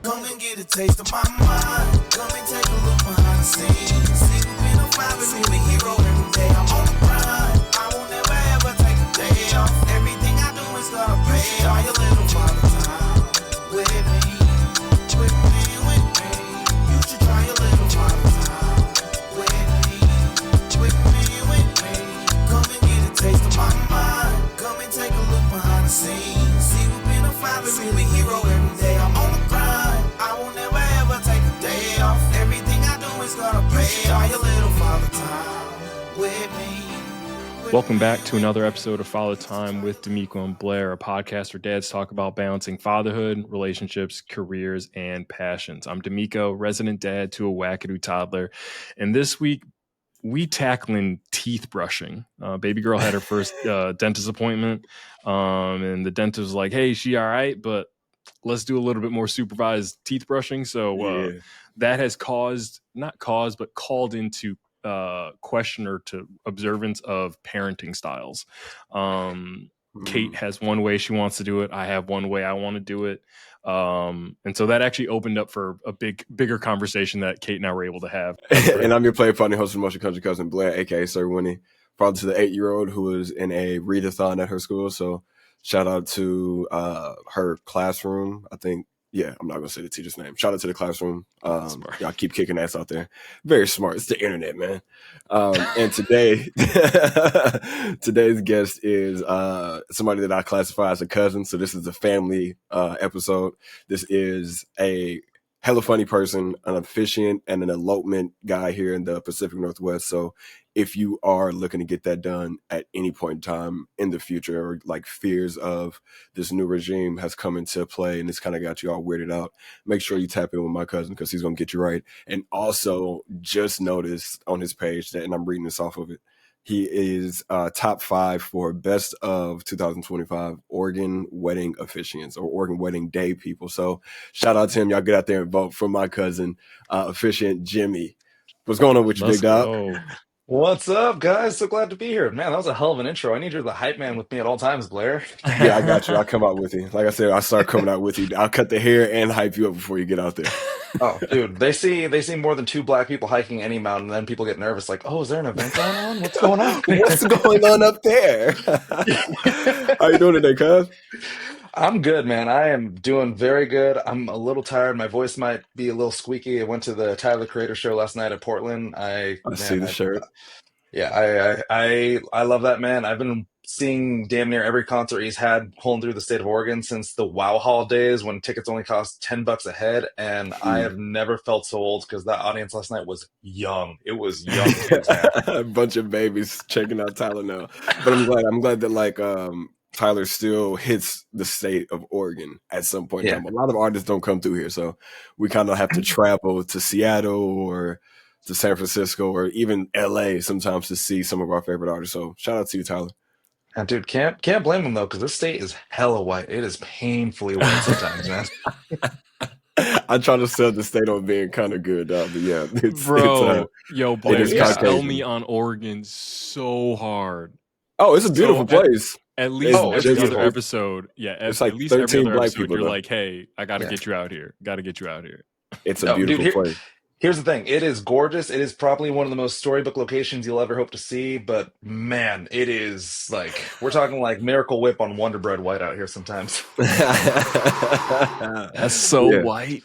Come and get a taste of my mind. Come and take a look behind the scenes. See, we've been a five and we hero every day. I'm on the grind. I won't never ever take a day off. Everything I do is gonna pay off. Your little father time with me, with me, with me. You should try your little father time with me, with me, with me. Come and get a taste of my mind. Come and take a look behind the scenes. See, we've been a five and we hero every day. I'm on the grind. I won't never ever take a day off. Everything I do is gonna pay off. Your little father time with me. Welcome back to another episode of Father Time with D'Amico and Blair, a podcast where dads talk about balancing fatherhood, relationships, careers, and passions. I'm D'Amico, resident dad to a wackadoo toddler, and this week we tackling teeth brushing. Baby girl had her first dentist appointment, and the dentist was like, "Hey, she all right, but let's do a little bit more supervised teeth brushing." So that has called into question or to observance of parenting styles. Kate has one way she wants to do it. I have one way I want to do it. And so that actually opened up for a bigger conversation that Kate and I were able to have. And I'm your player partner, host of Motion Country Cousin Blair, aka Sir Winnie, father to the 8-year-old who was in a readathon at her school. So shout out to her classroom. I think, I'm not going to say the teacher's name. Shout out to the classroom. Y'all keep kicking ass out there. Very smart. It's the internet, man. And today's guest is somebody that I classify as a cousin. So this is a family episode. This is a hella funny person, an officiant and an elopement guy here in the Pacific Northwest. So if you are looking to get that done at any point in time in the future, or like fears of this new regime has come into play and it's kind of got you all weirded out, make sure you tap in with my cousin because he's going to get you right. And also just noticed on his page that, and I'm reading this off of it, he is top 5 for best of 2025 Oregon wedding officiants or Oregon wedding day people. So shout out to him. Y'all get out there and vote for my cousin, officiant Jimmy. What's going on with you, big dog? What's up, guys? So glad to be here. Man, that was a hell of an intro. I need you to the hype man with me at all times, Blair. Yeah, I got you. I'll come out with you. Like I said, I'll start coming out with you. I'll cut the hair and hype you up before you get out there. Oh, dude, they see more than 2 black people hiking any mountain, and then people get nervous, like, oh, is there an event going on? What's going on? What's going on up there? How you doing today, cuz? I'm good, man. I am doing very good. I'm a little tired. My voice might be a little squeaky. I went to the Tyler the Creator show last night at Portland. I see the shirt. Yeah, I love that man. I've been seeing damn near every concert he's had pulling through the state of Oregon since the Wow Hall days when tickets only cost $10 a head, and I have never felt so old because that audience last night was young. It was young kids, man. A bunch of babies checking out Tyler now. But I'm glad that like Tyler still hits the state of Oregon at some point in time. A lot of artists don't come through here, so we kind of have to travel to Seattle or to San Francisco or even LA sometimes to see some of our favorite artists. So shout out to you, Tyler. And dude, can't blame him though, because this state is hella white. It is painfully white sometimes, man. I try to sell the state on being kind of good, but yeah, Blair, you sell me on Oregon so hard. Oh, it's a beautiful place. At least every other episode, it's like at least 13 every other black episode, people. You're like, hey, I got to get you out here. It's a beautiful place. Here's the thing. It is gorgeous. It is probably one of the most storybook locations you'll ever hope to see. But man, it is like, we're talking like Miracle Whip on Wonder Bread white out here sometimes. That's so white.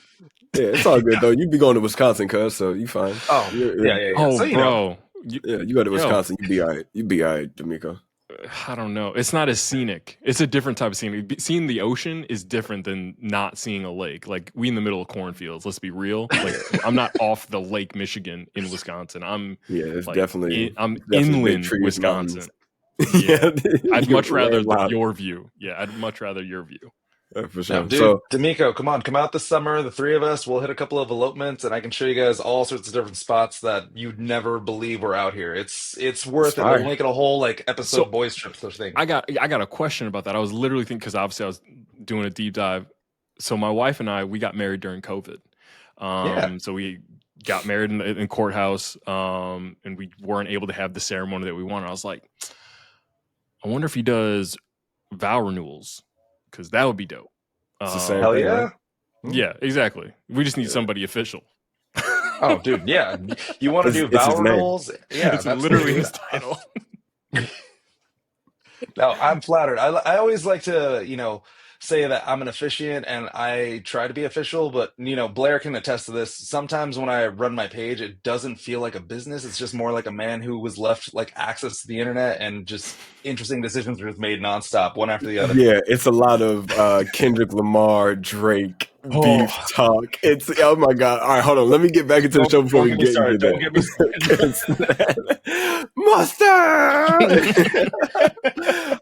Yeah, it's all good though. You be going to Wisconsin, cuz, so you fine. Oh, yeah. Oh, so, bro. You go to Wisconsin, you be all right. You be all right, D'Amico. I don't know. It's not as scenic. It's a different type of scenic. Seeing the ocean is different than not seeing a lake. Like, we in the middle of cornfields. Let's be real. Like, I'm not off the Lake Michigan in Wisconsin. It's like, definitely inland Wisconsin. Yeah. I'd much rather your view. Yeah, I'd much rather your view. For sure. Now, dude, D'Amico, come out this summer. The 3 of us, we'll hit a couple of elopements, and I can show you guys all sorts of different spots that you'd never believe were out here. It's worth it. We'll make it a whole like episode boys trip sort of thing. I got a question about that. I was literally thinking, because obviously I was doing a deep dive. So my wife and I, we got married during COVID. So we got married in courthouse, and we weren't able to have the ceremony that we wanted. I was like, I wonder if he does vow renewals, because that would be dope. Hell yeah. Yeah, exactly. We just need somebody official. Oh, dude, yeah. You want to do It's vow his name. renewals? Yeah, It's that's literally dude. his title. No, I'm flattered. I always like to, say that I'm an officiant and I try to be official, but Blair can attest to this. Sometimes when I run my page, it doesn't feel like a business. It's just more like a man who was left like access to the internet and just interesting decisions are just made nonstop, one after the other. Yeah, it's a lot of Kendrick Lamar, Drake Oh, beef talk. It's oh my god! All right, hold on. Let me get back into the show before don't we get me get into started. Don't get me that. Mustard.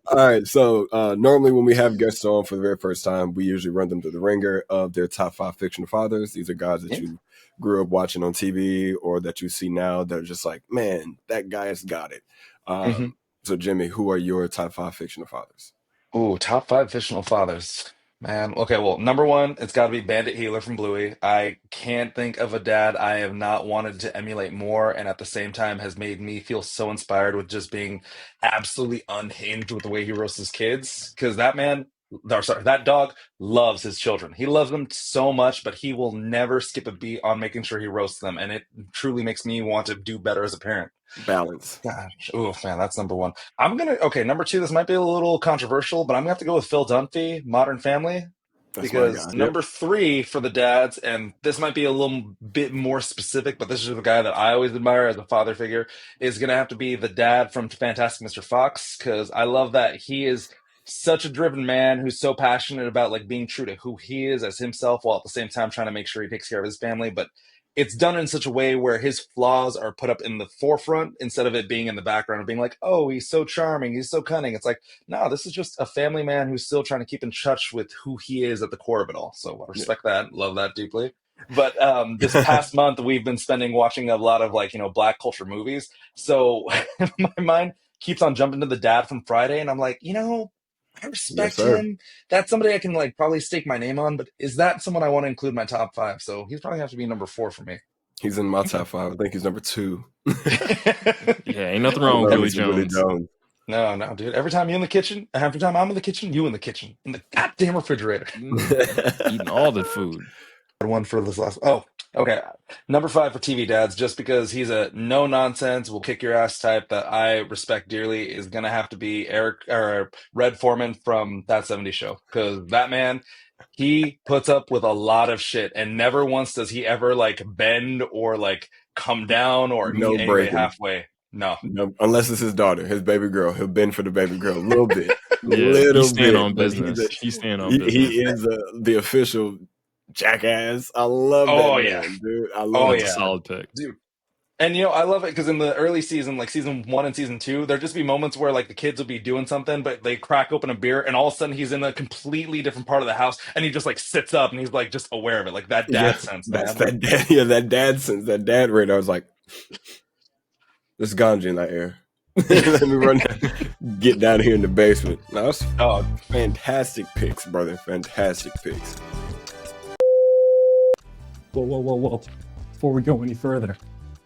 All right, so normally when we have guests on for the very first time, we usually run them through the ringer of their top 5 fictional fathers. These are guys that you grew up watching on TV or that you see now that are just like, man, that guy has got it. started. So, Jimmy, who are your top 5 fictional fathers? Ooh, top 5 fictional fathers. Man, okay, well, number one, it's got to be Bandit Healer from Bluey. I can't think of a dad I have not wanted to emulate more, and at the same time has made me feel so inspired with just being absolutely unhinged with the way he roasts his kids. Because that man, or sorry, that dog loves his children. He loves them so much, but he will never skip a beat on making sure he roasts them, and it truly makes me want to do better as a parent. Balance. Gosh, oh man, that's number one. Okay, number two, this might be a little controversial, but I'm gonna have to go with Phil Dunphy, Modern Family, That's my because guy. Yep. number three for the dads, and this might be a little bit more specific, but this is the guy that I always admire as a father figure, is gonna have to be the dad from Fantastic Mr. Fox, because I love that he is such a driven man who's so passionate about like being true to who he is as himself, while at the same time trying to make sure he takes care of his family, but it's done in such a way where his flaws are put up in the forefront instead of it being in the background of being like, oh, he's so charming, he's so cunning. It's like, no, this is just a family man who's still trying to keep in touch with who he is at the core of it all. So I respect that, love that deeply. But this past month, we've been spending watching a lot of like, black culture movies. So my mind keeps on jumping to the dad from Friday. And I'm like, I Yes, respect sir. him. That's somebody I can like probably stake my name on, but is that someone I want to include in my top 5? So he's probably have to be number 4 for me. He's in my top 5. I think he's number 2. Yeah, ain't nothing I wrong with love Billy me some Willie Jones. Jones. No, dude. Every time you're in the kitchen, every time I'm in the kitchen, you in the kitchen, in the goddamn refrigerator. Eating all the food. One for this last. Oh, okay. Number 5 for TV dads, just because he's a no nonsense, will kick your ass type that I respect dearly, is gonna have to be Eric or Red Foreman from That 70s Show, because that man. He puts up with a lot of shit, and never once does he ever like bend or like come down or No meet anybody breaking. halfway. No. No, unless it's his daughter, his baby girl. He'll bend for the baby girl a little bit. Yeah, Little he's staying bit. on But business. He's staying on he business. is the official jackass. I love Oh, that yeah. man, dude. I Oh, love That's it. a yeah. solid pick. Dude. And I love it because in the early season, like season 1 and season 2, there'd just be moments where like the kids will be doing something, but they crack open a beer, and all of a sudden he's in a completely different part of the house, and he just like sits up and he's like just aware of it, like that Yeah, dad sense, that's man. that dad. Yeah, that dad sense, that dad radar. I was like, there's ganja in that air. Let me run, get down here in the basement. No, that's Oh, fantastic picks, brother. Fantastic picks. Whoa. Before we go any further,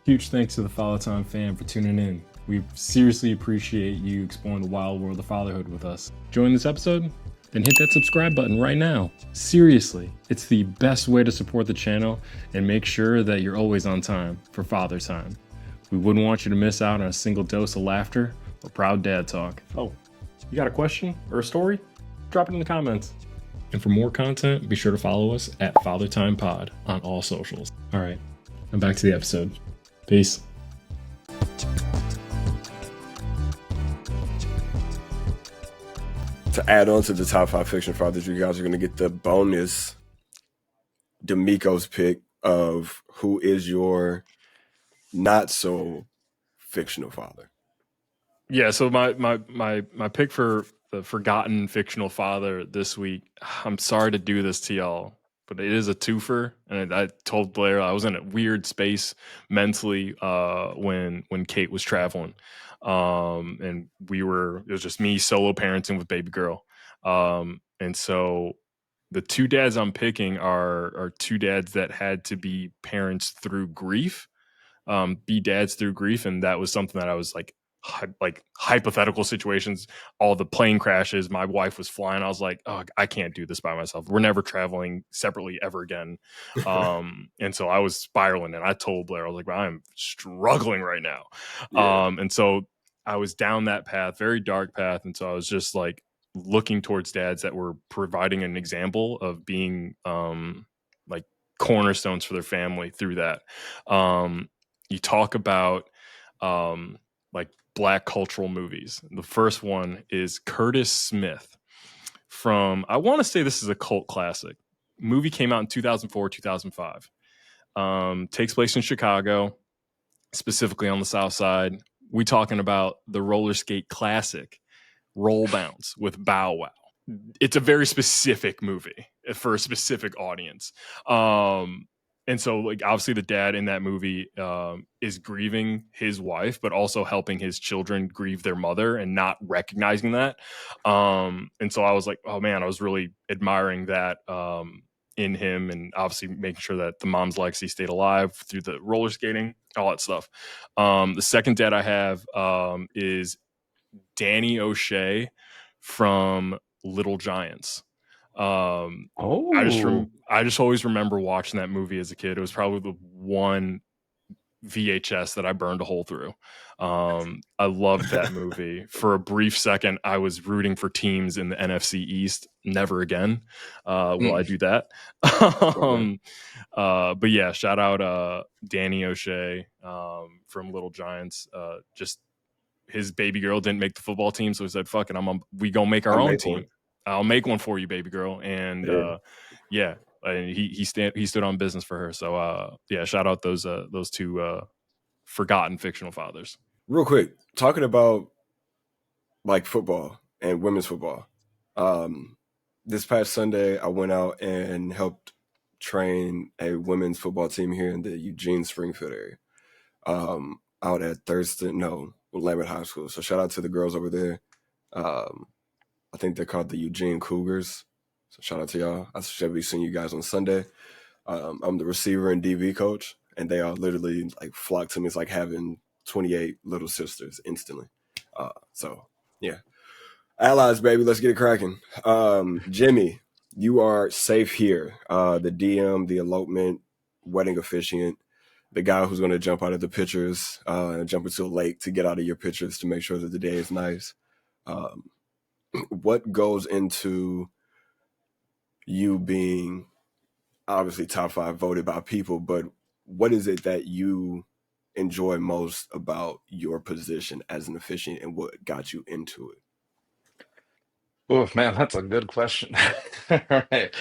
huge thanks to the Follow Time fam for tuning in. We seriously appreciate you exploring the wild world of fatherhood with us. Enjoying this episode? Then hit that subscribe button right now. Seriously, it's the best way to support the channel and make sure that you're always on time for Father Time. We wouldn't want you to miss out on a single dose of laughter or proud dad talk. Oh, you got a question or a story? Drop it in the comments. And for more content, be sure to follow us at Father Time Pod on all socials. All right, now back to the episode. Peace. To add on to the top 5 fiction fathers, you guys are going to get the bonus D'Amico's pick of who is your not so fictional father. Yeah, so my pick for the forgotten fictional father this week. I'm sorry to do this to y'all, but it is a twofer. And I told Blair I was in a weird space mentally when Kate was traveling, and it was just me solo parenting with baby girl, and so the two dads I'm picking are two dads that had to be parents through grief, be dads through grief, and that was something that I was like like hypothetical situations, all the plane crashes, my wife was flying. I was like, oh, I can't do this by myself. We're never traveling separately ever again. And so I was spiraling, and I told Blair, I was like, I'm struggling right now. Yeah. And so I was down that path, very dark path. And so I was just like looking towards dads that were providing an example of being like cornerstones for their family through that. You talk about like Black cultural movies. The first one is Curtis Smith from, I want to say this is a cult classic. Movie came out in 2004, 2005. Takes place in Chicago, specifically on the South Side. We talking about the roller skate classic, Roll Bounce with Bow Wow. It's a very specific movie for a specific audience. And so, like, obviously the dad in that movie is grieving his wife, but also helping his children grieve their mother and not recognizing that. And so I was like, oh man, I was really admiring that in him, and obviously making sure that the mom's legacy stayed alive through the roller skating, all that stuff. The second dad I have is Danny O'Shea from Little Giants. Oh, I just always remember watching that movie as a kid. It was probably the one VHS that I burned a hole through. I loved that movie. For a brief second, I was rooting for teams in the NFC East. Never again will I do that. But yeah, shout out Danny O'Shea from Little Giants. Just his baby girl didn't make the football team, so he said, "Fuck it, we gonna make our I'll own make team. one. I'll make one for you, baby girl." And Yeah. yeah, and he stood on business for her. So yeah, shout out those two forgotten fictional fathers. Real quick, talking about like football and women's football. This past Sunday, I went out and helped train a women's football team here in the Eugene Springfield area. Out at Lambert High School. So shout out to the girls over there. I think they're called the Eugene Cougars. So shout out to y'all. I should be seeing you guys on Sunday. I'm the receiver and DV coach, and they all literally like flock to me. It's like having 28 little sisters instantly. So yeah, allies, baby. Let's get it cracking. Jimmy, you are safe here. The DM, the elopement, wedding officiant, the guy who's going to jump out of the pictures, jump into a lake to get out of your pictures to make sure that the day is nice. What goes into you being obviously top 5 voted by people, but what is it that you enjoy most about your position as an officiant, and what got you into it? oh man, that's a good question. All right.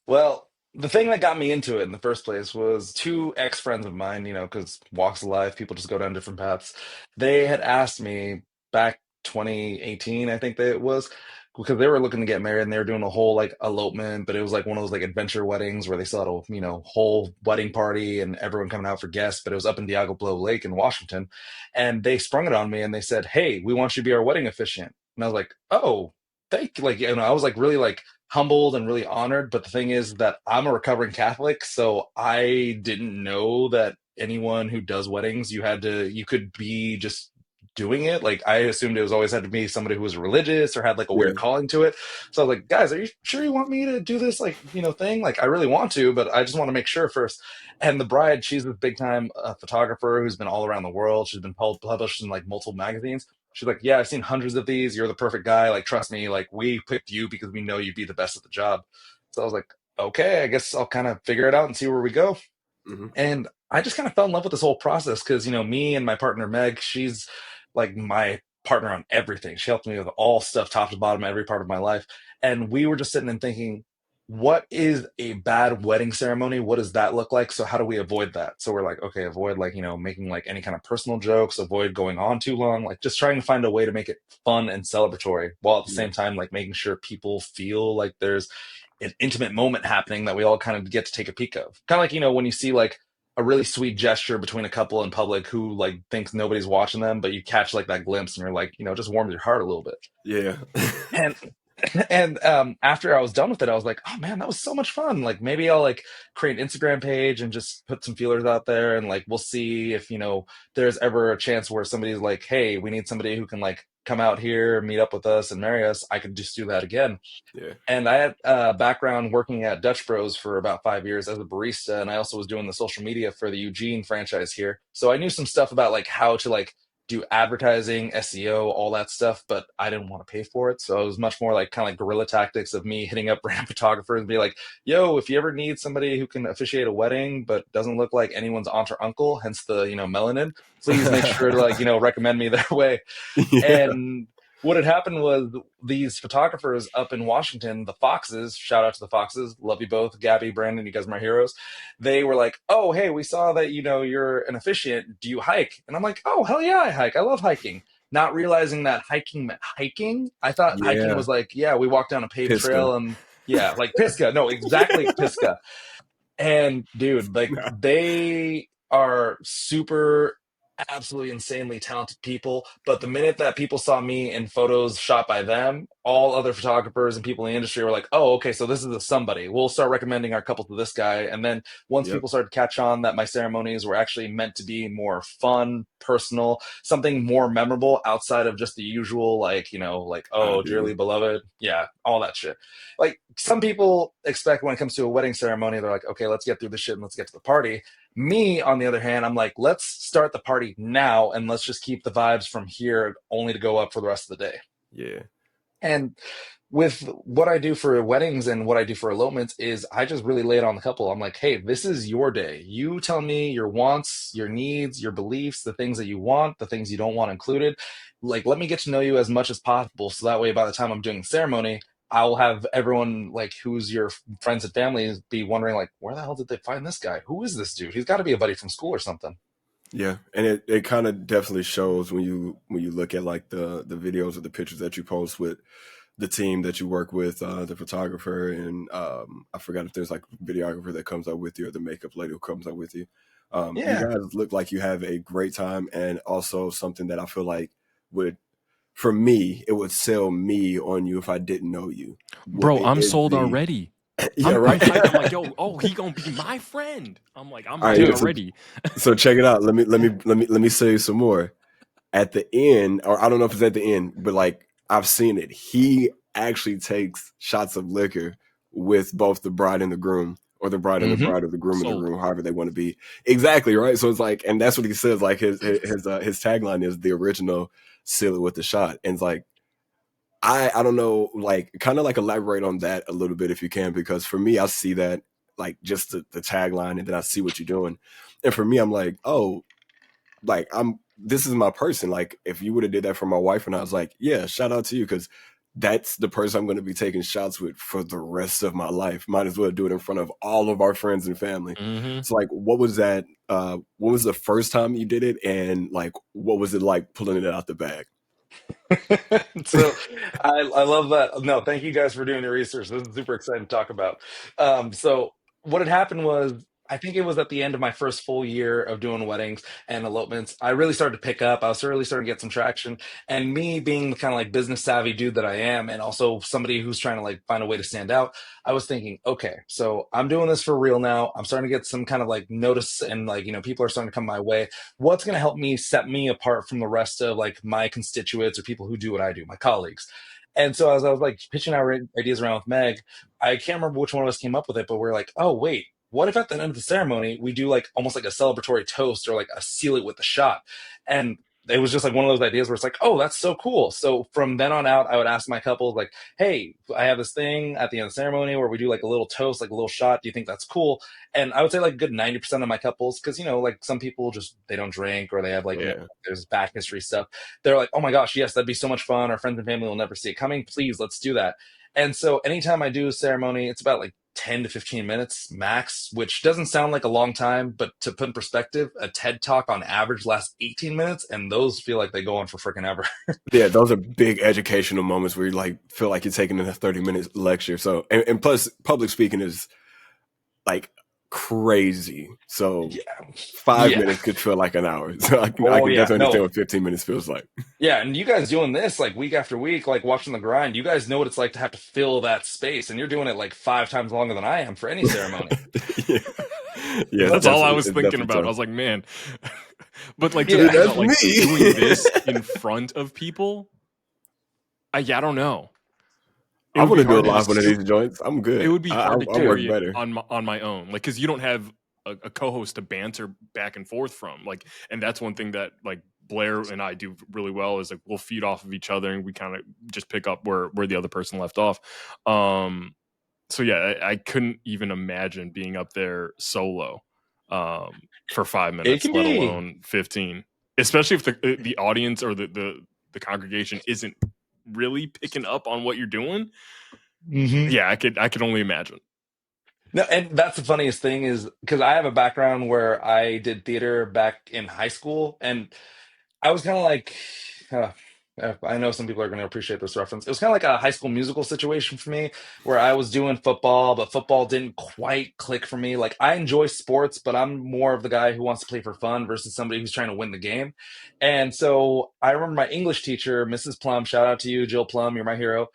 Well, the thing that got me into it in the first place was two ex-friends of mine, because walks of life, people just go down different paths. They had asked me back 2018, I think that it was, because they were looking to get married and they were doing a whole like elopement, but it was like one of those like adventure weddings where they still had a, whole wedding party and everyone coming out for guests, but it was up in Diablo Lake in Washington. And they sprung it on me and they said, "Hey, we want you to be our wedding officiant." And I was like, "Oh, thank you." Like, I was like really like humbled and really honored. But the thing is that I'm a recovering Catholic, so I didn't know that anyone who does weddings, you could be just doing it. Like I assumed it was always had to be somebody who was religious or had like a Yeah, weird calling to it. So I was like, "Guys, are you sure you want me to do this like, thing? Like I really want to, but I just want to make sure first." And the bride, she's this big time photographer who's been all around the world. She's been published in like multiple magazines. She's like, "Yeah, I've seen hundreds of these. You're the perfect guy. Like, trust me. Like, we picked you because we know you'd be the best at the job." So I was like, "Okay, I guess I'll kind of figure it out and see where we go." hmm And I just kind of fell in love with this whole process because, me and my partner Meg, she's like my partner on everything. She helped me with all stuff, top to bottom, every part of my life. And we were just sitting and thinking, what is a bad wedding ceremony? What does that look like? So how do we avoid that? So we're like, okay, avoid like, making like any kind of personal jokes, avoid going on too long, like just trying to find a way to make it fun and celebratory while at the yeah, same time, like making sure people feel like there's an intimate moment happening that we all kind of get to take a peek of. Kind of like, when you see like a really sweet gesture between a couple in public who like thinks nobody's watching them, but you catch like that glimpse and you're like, it just warms your heart a little bit. yeah. And And after I was done with it, I was like, oh man, that was so much fun. Like maybe I'll like create an Instagram page and just put some feelers out there, and like we'll see if there's ever a chance where somebody's like, hey, we need somebody who can like come out here, meet up with us, and marry us. I could just do that again. Yeah. And I had a background working at Dutch Bros for about 5 years as a barista, and I also was doing the social media for the Eugene franchise here. So I knew some stuff about like how to like do advertising, SEO, all that stuff, but I didn't want to pay for it. So it was much more like kind of like guerrilla tactics of me hitting up random photographers and be like, yo, if you ever need somebody who can officiate a wedding but doesn't look like anyone's aunt or uncle, hence the, melanin, please make sure to like, recommend me their way. Yeah. And what had happened was these photographers up in Washington, the Foxes, shout out to the Foxes, love you both, Gabby, Brandon, you guys are my heroes. They were like, oh, hey, we saw that, you're an officiant. Do you hike? And I'm like, oh, hell yeah, I hike. I love hiking. Not realizing that hiking meant hiking. I thought hiking Yeah. was like, yeah, we walk down a paved Pisca. trail and yeah, like Pisca. No, exactly Pisca. And dude, like they are super absolutely insanely talented people, but the minute that people saw me in photos shot by them, all other photographers and people in the industry were like, oh, okay, so this is a somebody, we'll start recommending our couple to this guy. And then once Yep. people started to catch on that my ceremonies were actually meant to be more fun, personal, something more memorable outside of just the usual, like, like, I oh, dearly do. beloved, yeah, all that shit. Like some people expect when it comes to a wedding ceremony, they're like, okay, let's get through the shit and let's get to the party. Me, on the other hand, I'm like, let's start the party now and let's just keep the vibes from here only to go up for the rest of the day. Yeah. And with what I do for weddings and what I do for elopements is I just really lay it on the couple. I'm like, hey, this is your day. You tell me your wants, your needs, your beliefs, the things that you want, the things you don't want included. Like, let me get to know you as much as possible. So that way, by the time I'm doing the ceremony, I'll have everyone like who's your friends and family be wondering like, where the hell did they find this guy? Who is this dude? He's got to be a buddy from school or something. Yeah, and it kind of definitely shows when you look at like the videos or the pictures that you post with the team that you work with, the photographer, and I forgot if there's like a videographer that comes out with you or the makeup lady who comes out with you. You Yeah. guys look like you have a great time, and also something that I feel like would, for me, it would sell me on you if I didn't know you. Bro, I'm Is sold the already. yeah, I'm right. hyped. I'm like, yo, oh, he gonna be my friend. I'm like, I'm All hyped right, already. so check it out. Let me say you some more. At the end, or I don't know if it's at the end, but like I've seen it. He actually takes shots of liquor with both the bride and the groom, or the bride and the Mm-hmm. bride, or the groom and the Sold. groom, however they want to be. Exactly, right? So it's like, and that's what he says. Like his tagline is the original "seal it with the shot," and it's like I don't know, like kind of like elaborate on that a little bit if you can, because for me, I see that like just the tagline, and then I see what you're doing, and for me, I'm like, oh, like this is my person. Like if you would have did that for my wife, and I was like, yeah, shout out to you, because that's the person I'm going to be taking shots with for the rest of my life. Might as well do it in front of all of our friends and family. Mm-hmm. So like, what was that? What was the first time you did it, and like, what was it like pulling it out the bag? So I love that. No, thank you guys for doing your research. This is super exciting to talk about. So what had happened was I think it was at the end of my first full year of doing weddings and elopements. I really started to pick up. I was really starting to get some traction. And me being the kind of like business savvy dude that I am, and also somebody who's trying to like find a way to stand out, I was thinking, okay, so I'm doing this for real now. I'm starting to get some kind of like notice and like, people are starting to come my way. What's going to help me set me apart from the rest of like my constituents or people who do what I do, my colleagues? And so as I was like pitching our ideas around with Meg, I can't remember which one of us came up with it, but we're like, oh wait, what if at the end of the ceremony we do like almost like a celebratory toast or like a seal it with a shot? And it was just like one of those ideas where it's like, oh, that's so cool. So from then on out, I would ask my couples like, hey, I have this thing at the end of the ceremony where we do like a little toast, like a little shot. Do you think that's cool? And I would say like a good 90% of my couples, because like some people just they don't drink or they have like Yeah. there's back history stuff. They're like, oh my gosh, yes, that'd be so much fun. Our friends and family will never see it coming. Please, let's do that. And so anytime I do a ceremony, it's about like 10 to 15 minutes max, which doesn't sound like a long time, but to put in perspective, a TED talk on average lasts 18 minutes, and those feel like they go on for freaking ever. Yeah, those are big educational moments where you like feel like you're taking in a 30-minute lecture. So, and plus, public speaking is like crazy. So Yeah. 5 Yeah. minutes could feel like an hour. So I can Yeah. definitely understand No. what 15 minutes feels like. Yeah, and you guys doing this like week after week, like watching the grind, you guys know what it's like to have to fill that space, and you're doing it like 5 times longer than I am for any ceremony. Yeah, yeah, That's all I was it's thinking definitely about. I tough. was like, man, but like to Yeah. Dude, think that's about like me. doing this in front of people, I don't know. It I would want be to do a hard to live one of just. these joints. I'm It good. would be hard to I work carry it better. on my own, like because you don't have a co-host to banter back and forth from, like, and that's one thing that like Blair and I do really well is like we'll feed off of each other and we kind of just pick up where the other person left off. So yeah, I couldn't even imagine being up there solo for 5 It minutes, can let be. alone 15. Especially if the audience or the congregation isn't really picking up on what you're doing. Hmm. Yeah, I could only imagine. No, and that's the funniest thing is because I have a background where I did theater back in high school, and I was kind of like, uh, I know some people are going to appreciate this reference. It was kind of like a High School Musical situation for me, where I was doing football, but football didn't quite click for me. Like I enjoy sports, but I'm more of the guy who wants to play for fun versus somebody who's trying to win the game. And so I remember my English teacher, Mrs. Plum. Shout out to you, Jill Plum. You're my hero.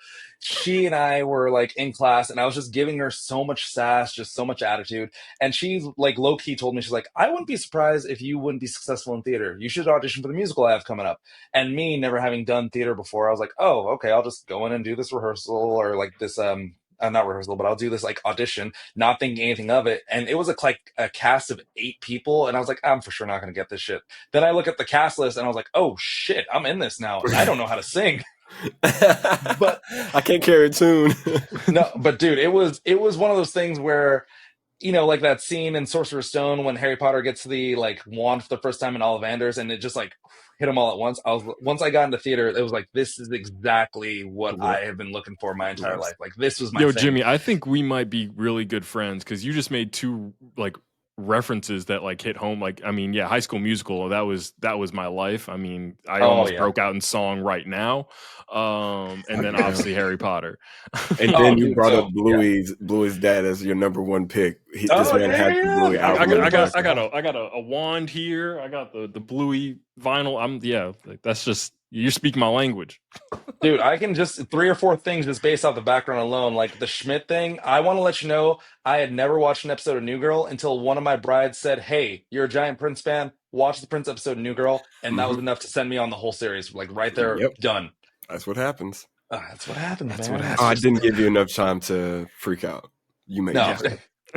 She and I were like in class, and I was just giving her so much sass, just so much attitude. And she like low key told me, she's like, I wouldn't be surprised if you wouldn't be successful in theater. You should audition for the musical I have coming up. And me never having done theater before, I was like, oh, okay, I'll just go in and do this rehearsal or like this not rehearsal, but I'll do this like audition, not thinking anything of it. And it was like a cast of 8 people, and I was like, I'm for sure not gonna get this shit. Then I look at the cast list and I was like, oh shit, I'm in this now, and I don't know how to sing. But I can't carry a tune. no, but dude, it was one of those things where like that scene in Sorcerer's Stone when Harry Potter gets the like wand for the first time in Ollivanders, and it just like hit them all at once. Once I got into theater, it was like this is exactly what What? I have been looking for my entire Yes. life. Like this was my Yo, thing. Jimmy, I think we might be really good friends because you just made two like references that like hit home. Like, I mean, yeah, High School Musical, that was my life. I mean, I Oh almost yeah. broke out in song right now. And then Yeah. obviously Harry Potter. And Oh, then you dude. brought up So yeah. Bluey's dad as your number one pick. This Oh man yeah, had yeah, the yeah. Bluey I album in his pocket. I got a wand here. I got the Bluey vinyl. Like, that's just you speak my language. Dude, I can just 3 or 4 things just based off the background alone. Like the Schmidt thing, I want to let you know I had never watched an episode of New Girl until one of my brides said, hey, you're a giant Prince fan. Watch the Prince episode of New Girl. And that was Hmm. enough to send me on the whole series. Like right there, Yep, done. that's what happens. That's what happens, That's what man. happens. Oh, I Just didn't give you enough time to freak out. You may no. do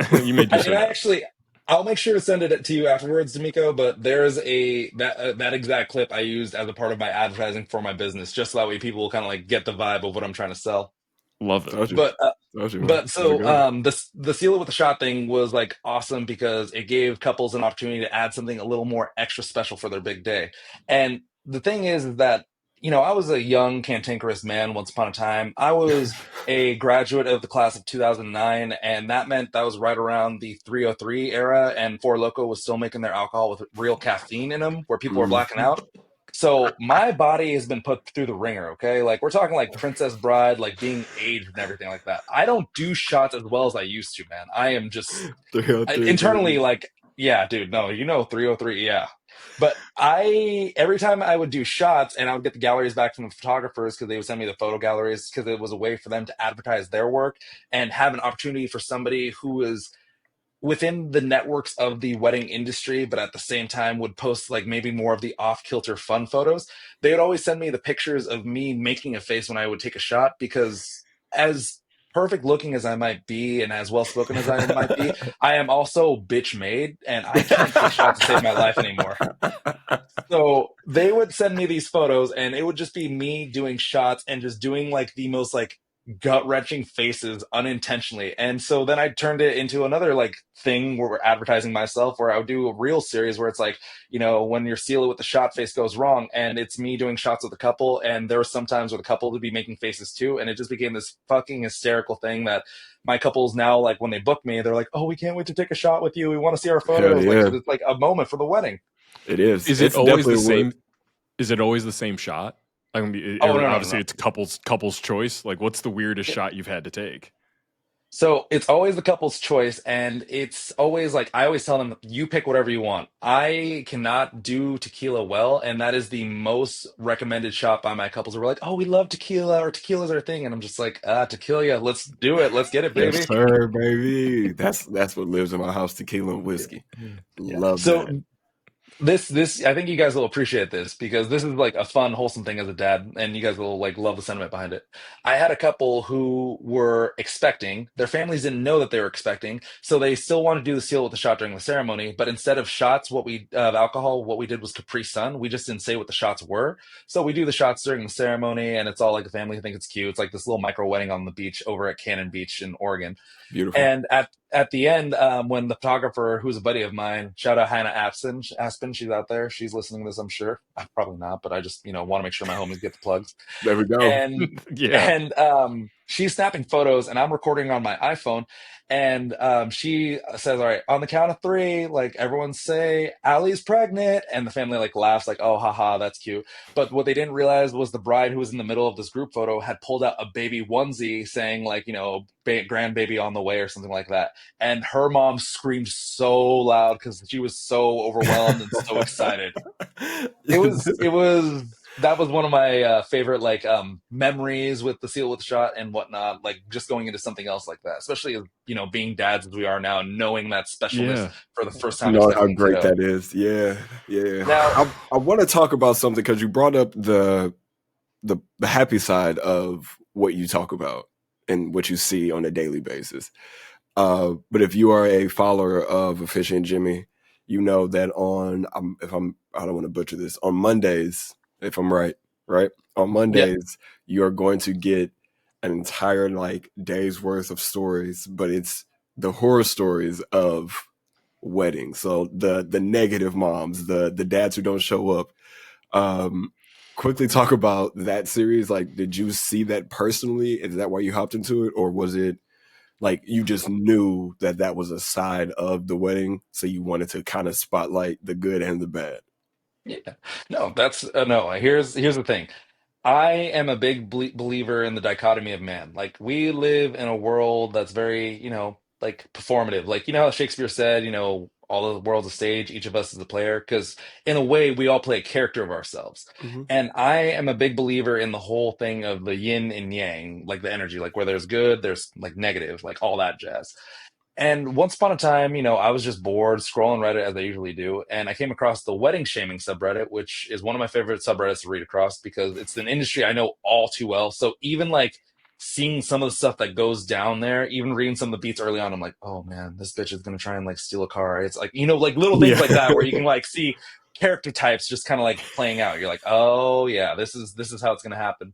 so. You may do so. And I Now. actually, I'll make sure to send it to you afterwards, D'Amico. But there's that exact clip I used as a part of my advertising for my business, just so that way people will kind of like get the vibe of what I'm trying to sell. Love it. Told you. But Told you, man. But Way to so go. the seal it with the shot thing was like awesome because it gave couples an opportunity to add something a little more extra special for their big day. And the thing is that I was a young cantankerous man once upon a time. I was a graduate of the class of 2009, and that meant that was right around the 303 era, and Four Loko was still making their alcohol with real caffeine in them, where people were blacking Mhm. out. So my body has been put through the ringer, okay? Like we're talking like Princess Bride, like being aged and everything like that. I don't do shots as well as I used to, man. I am just 303, internally baby. like, yeah, dude, no, 303, yeah. But every time I would do shots and I would get the galleries back from the photographers because they would send me the photo galleries because it was a way for them to advertise their work and have an opportunity for somebody who is within the networks of the wedding industry, but at the same time would post like maybe more of the off kilter fun photos. They would always send me the pictures of me making a face when I would take a shot because, as perfect looking as I might be and as well spoken as I might be, I am also bitch made and I can't take shots to save my life anymore. So they would send me these photos and it would just be me doing shots and just doing like the most like gut wrenching faces unintentionally. And so then I turned it into another like thing where we're advertising myself, where I would do a real series where it's like, when your seal it with the shot face goes wrong and it's me doing shots with a couple. And there was sometimes where the couple would be making faces too. And it just became this fucking hysterical thing that my couples now, like when they book me, they're like, oh, we can't wait to take a shot with you. We want to see our Hell photos. Like, yeah. 'cause it's like a moment for the wedding. It is. Is it It's always the definitely what. same? Is it always the same shot? Like, Oh, no, no, obviously no. it's couples choice. Like, what's the weirdest shot you've had to take? So it's always the couple's choice, and it's always like I always tell them, you pick whatever you want. I cannot do tequila well, and that is the most recommended shot by my couples. Who are like, "Oh, we love tequila, or tequila's our thing," and I'm just like, tequila, let's do it, let's get it, Yes, baby. sir, baby. That's what lives in my house: tequila and whiskey. Yeah. Love So that. this I think you guys will appreciate this because this is like a fun, wholesome thing as a dad, and you guys will like love the sentiment behind it. I had a couple who were expecting, their families didn't know that they were expecting, so they still wanted to do the seal with the shot during the ceremony, but instead of shots, what we of alcohol, what we did was Capri Sun. We just didn't say what the shots were. So we do the shots during the ceremony, and it's all like the family think it's cute. It's like this little micro wedding on the beach over at Cannon Beach in Oregon. Beautiful. And at the end, when the photographer, who's a buddy of mine, shout out Hannah Aspen, she's out there. She's listening to this, I'm sure. Probably not, but I just want to make sure my homies get the plugs. There we go. And Yeah. she's snapping photos, and I'm recording on my iPhone. And she says, "All right, on the count of three, like everyone say, Allie's pregnant," and the family like laughs, like, "Oh, haha, that's cute." But what they didn't realize was the bride who was in the middle of this group photo had pulled out a baby onesie saying like, grandbaby on the way or something like that. And her mom screamed so loud because she was so overwhelmed and so excited. That was one of my favorite like memories with the seal with the shot and whatnot, like just going into something else like that, especially being dads as we are now, knowing that specialness Yeah. for the first You time know how expecting a great kiddo. that is. Yeah. Now, I want to talk about something because you brought up the happy side of what you talk about and what you see on a daily basis. But if you are a follower of Efficient Jimmy, you know that I don't want to butcher this, on Mondays, if I'm right, on yeah, Mondays, you're going to get an entire like day's worth of stories, but it's the horror stories of weddings. So the negative moms, the dads who don't show up. Um, Quickly talk about that series. Like, did you see that personally? Is that why you hopped into it, or was it like you just knew that that was a side of the wedding, so you wanted to kind of spotlight the good and the bad? yeah, no, that's no. Here's the thing. I am a big believer in the dichotomy of man. Like we live in a world that's very, like performative. Like how Shakespeare said, all the world's a stage, each of us is a player. Because in a way, we all play a character of ourselves. Mm-hmm. And I am a big believer in the whole thing of the yin and yang, like the energy, like where there's good, there's like negative, like all that jazz. And once upon a time, I was just bored scrolling Reddit as I usually do, and I came across the wedding shaming subreddit, which is one of my favorite subreddits to read across because it's an industry I know all too well. So even like seeing some of the stuff that goes down there, even reading some of the beats early on, I'm like, oh man, this bitch is gonna try and like steal a car. It's like like little things Yeah. like that where you can like see character types just kind of like playing out. You're like, oh yeah, this is how it's gonna happen.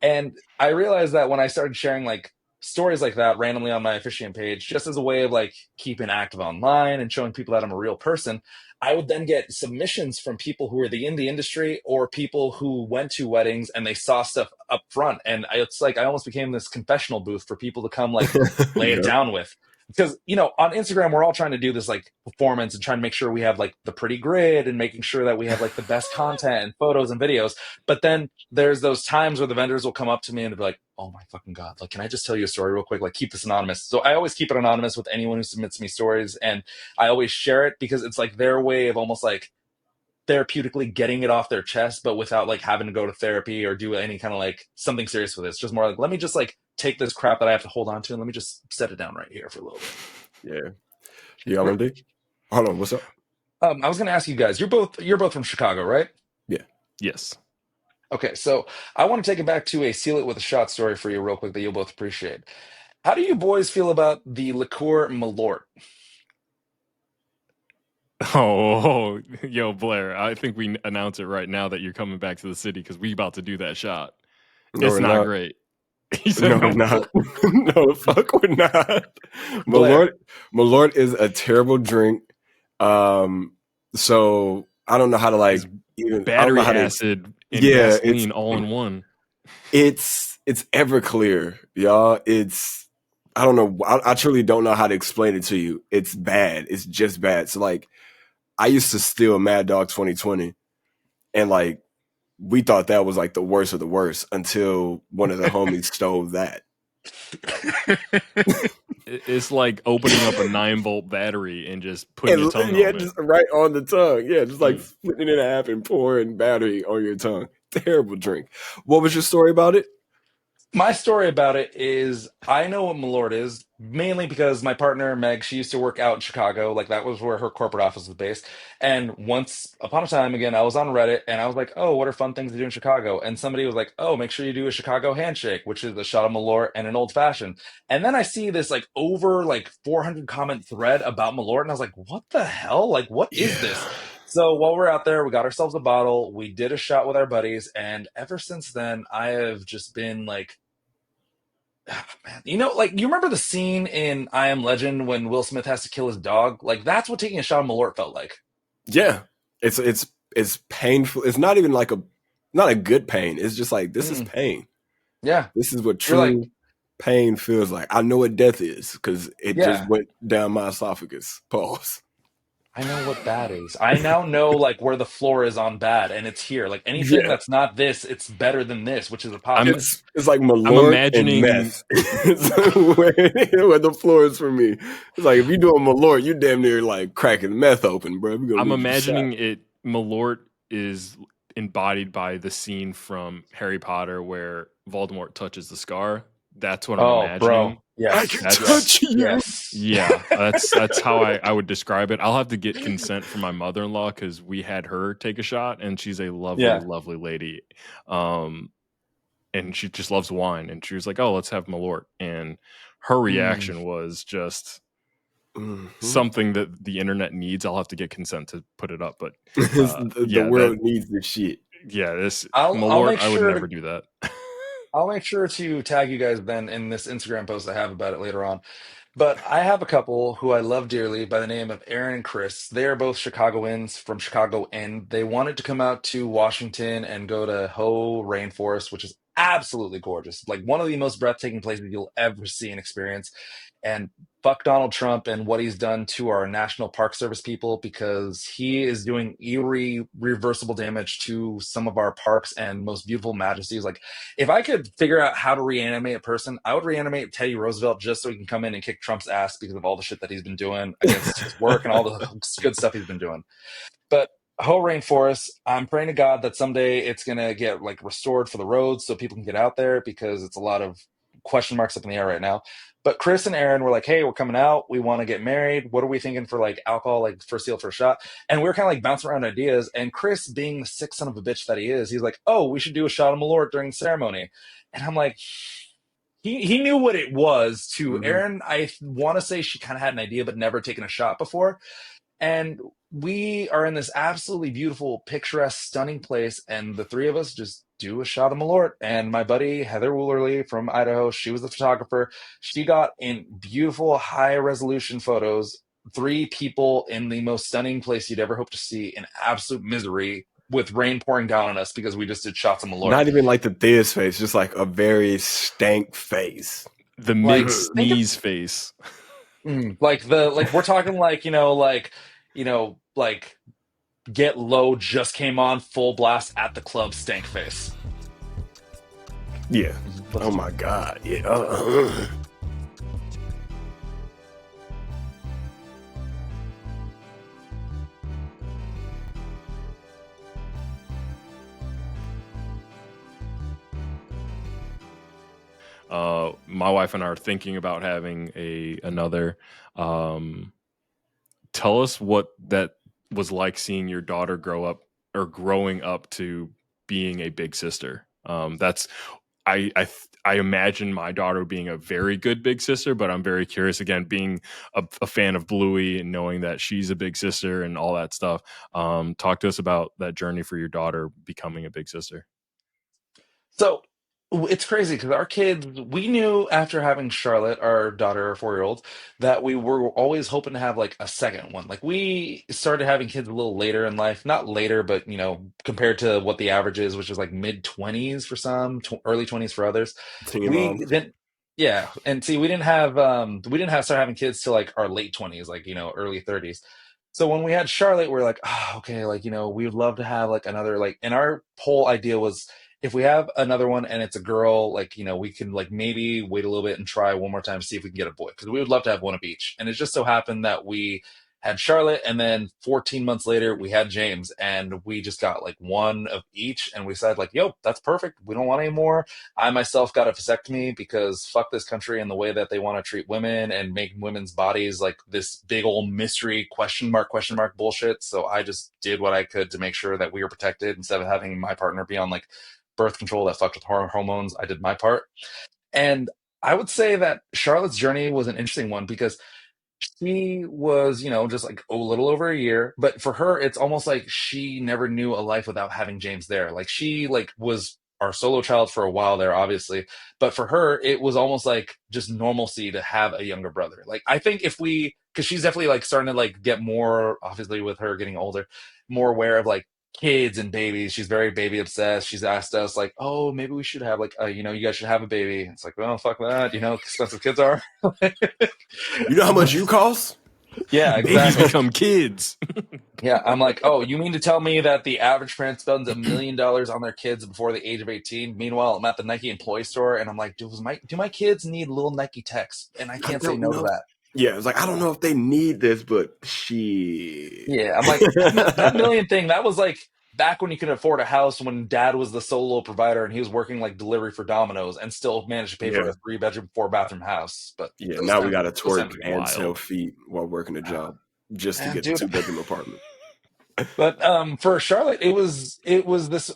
And I realized that when I started sharing like stories like that randomly on my officiant page, just as a way of like keeping active online and showing people that I'm a real person, I would then get submissions from people who are in the industry or people who went to weddings and they saw stuff up front. And it's like I almost became this confessional booth for people to come like lay it Yep. down with. Because on Instagram we're all trying to do this like performance and trying to make sure we have like the pretty grid and making sure that we have like the best content and photos and videos. But then there's those times where the vendors will come up to me and be like, "Oh my fucking god! Like, can I just tell you a story real quick? Like, keep this anonymous." So I always keep it anonymous with anyone who submits me stories, and I always share it because it's like their way of almost like therapeutically getting it off their chest, but without like having to go to therapy or do any kind of like something serious with it. It's just more like, let me just like take this crap that I have to hold on to and let me just set it down right here for a little bit. Yeah. You got one, D? Hold on. What's up? I was going to ask you guys. You're both from Chicago, right? Yeah. Yes. Okay, so I want to take it back to a seal it with a shot story for you real quick that you'll both appreciate. How do you boys feel about the liqueur Malort? Oh, yo, Blair, I think we announce it right now that you're coming back to the city because we about to do that shot. No, It's we're not not. great. He said, No, we're not. No, the fuck, we're not. Blair. Malort is a terrible drink. So I don't know how to like It's even. I don't battery know how to. acid and Yeah, gasoline all in one. it's Everclear, y'all. I don't know. I truly don't know how to explain it to you. It's bad. It's just bad. So like, I used to steal Mad Dog 2020, and like we thought that was like the worst of the worst until one of the homies stole that. It's like opening up a 9-volt battery and just putting your And tongue yeah, on it. just right on the tongue. Yeah, just like Mm. splitting it in half and pouring battery on your tongue. Terrible drink. What was your story about it? My story about it is I know what Malort is mainly because my partner Meg, she used to work out in Chicago, like that was where her corporate office was based. And once upon a time, again, I was on Reddit and I was like, "Oh, what are fun things to do in Chicago?" And somebody was like, "Oh, make sure you do a Chicago handshake, which is a shot of Malort and an old fashioned." And then I see this like over like 400 comment thread about Malort, and I was like, "What the hell? Like, what is this?" Yeah. So while we're out there, we got ourselves a bottle, we did a shot with our buddies, and ever since then, I have just been like, man, like you remember the scene in I Am Legend when Will Smith has to kill his dog? Like that's what taking a shot of Malort felt like. Yeah. It's painful. It's not even like not a good pain. It's just like this is Mm, pain. yeah, This is what you're like, true pain feels like. I know what death is because it just yeah, went down my esophagus. Pause. I know what bad is. I now know like where the floor is on bad, and it's here. Like anything Yeah. that's not this, it's better than this, which is a I'm positive. It's like I'm Malort and imagining meth. It's where the floor is for me. It's like if you doing Malort, you damn near like cracking meth open, bro. We're gonna I'm need you to shot. imagining it. Malort is embodied by the scene from Harry Potter where Voldemort touches the scar. That's what I'm Oh, imagining. bro, I yes, can That's touch yes, you. yes. Yeah, that's how I would describe it. I'll have to get consent from my mother-in-law because we had her take a shot, and she's a lovely, Yeah. lovely lady. Um, and she just loves wine, and she was like, "Oh, let's have Malort." And her Mm. reaction was just Mhm. something that the internet needs. I'll have to get consent to put it up, but The yeah, that world needs this shit. this I'll Malort, make I would sure never to do that. I'll make sure to tag you guys then in this Instagram post I have about it later on. But I have a couple who I love dearly by the name of Aaron and Chris. They are both Chicagoans from Chicago, and they wanted to come out to Washington and go to Hoh Rainforest, which is absolutely gorgeous. Like one of the most breathtaking places you'll ever see and experience. And fuck Donald Trump and what he's done to our National Park Service people because he is doing irreversible damage to some of our parks and most beautiful majesties. Like, if I could figure out how to reanimate a person, I would reanimate Teddy Roosevelt just so he can come in and kick Trump's ass because of all the shit that he's been doing against his work and all the good stuff he's been doing. But whole rainforest, I'm praying to God that someday it's gonna get like restored for the roads so people can get out there because it's a lot of question marks up in the air right now. But Chris and Aaron were like, "Hey, we're coming out. We want to get married. What are we thinking for like alcohol, like first deal, first shot?" And we were kind of like bouncing around ideas. And Chris, being the sick son of a bitch that he is, he's like, "Oh, we should do a shot of Malort during the ceremony." And I'm like, he knew what it was. To Mhm. Aaron, I want to say she kind of had an idea, but never taken a shot before. And we are in this absolutely beautiful, picturesque, stunning place, and the three of us just do a shot of Malort. And my buddy Heather Woolerly from Idaho, she was the photographer. She got in beautiful, high resolution photos. Three people in the most stunning place you'd ever hope to see in absolute misery with rain pouring down on us because we just did shots of Malort. Not even like the thinnest face, just like a very stank face. The Like, mid think of sneeze face. like we're talking like like Get Low just came on full blast at the club stank face. Yeah. Let's Oh do my it. god. Yeah. My wife and I are thinking about having another. Um, Tell us what that was like seeing your daughter grow up or growing up to being a big sister. That's I imagine my daughter being a very good big sister, but I'm very curious again, being a fan of Bluey and knowing that she's a big sister and all that stuff. Talk to us about that journey for your daughter becoming a big sister. So it's crazy because our kids, we knew after having Charlotte, our daughter, our 4 year old, that we were always hoping to have like a second one. Like we started having kids a little later in life, not later, but compared to what the average is, which is like mid 20s for some, early 20s for others. Teen We moms. didn't, yeah. And see, we didn't have start having kids till like our late 20s, like, early 30s. So when we had Charlotte, we are like, oh, okay, like, we would love to have like another, like, and our whole idea was, if we have another one and it's a girl, like, we can like maybe wait a little bit and try one more time to see if we can get a boy, because we would love to have one of each. And it just so happened that we had Charlotte, and then 14 months later we had James, and we just got like one of each, and we said like, yo, that's perfect, we don't want any more. I myself got a vasectomy because fuck this country and the way that they want to treat women and make women's bodies like this big old mystery question mark bullshit. So I just did what I could to make sure that we were protected. Instead of having my partner be on like birth control that fucked with hormones, I did my part. And I would say that Charlotte's journey was an interesting one because she was, just like a little over a year, but for her, it's almost like she never knew a life without having James there. Like she like was our solo child for a while there, obviously, but for her, it was almost like just normalcy to have a younger brother. Like I think because she's definitely like starting to like get more, obviously with her getting older, more aware of like kids and babies. She's very baby obsessed. She's asked us like, oh, maybe we should have like, you guys should have a baby. It's like, well, fuck that. Expensive kids are. You know how much you cost? Yeah, Babies exactly. become kids. Yeah, I'm like, oh, you mean to tell me that the average parent spends $1 million on their kids before the age of 18? Meanwhile, I'm at the Nike employee store, and I'm like, do my kids need little Nike techs? And I can't say no to that. Yeah, it's like, I don't know if they need this, but shit. Yeah, I'm like, that million thing, that was like back when you could afford a house, when dad was the solo provider and he was working like delivery for Domino's and still managed to pay for a 3-bedroom, 4-bathroom house. But yeah, those now we times- got to those times twerk were and wild. sell feet while working a job just to get the Dude. 2-bedroom apartment. But for Charlotte, it was this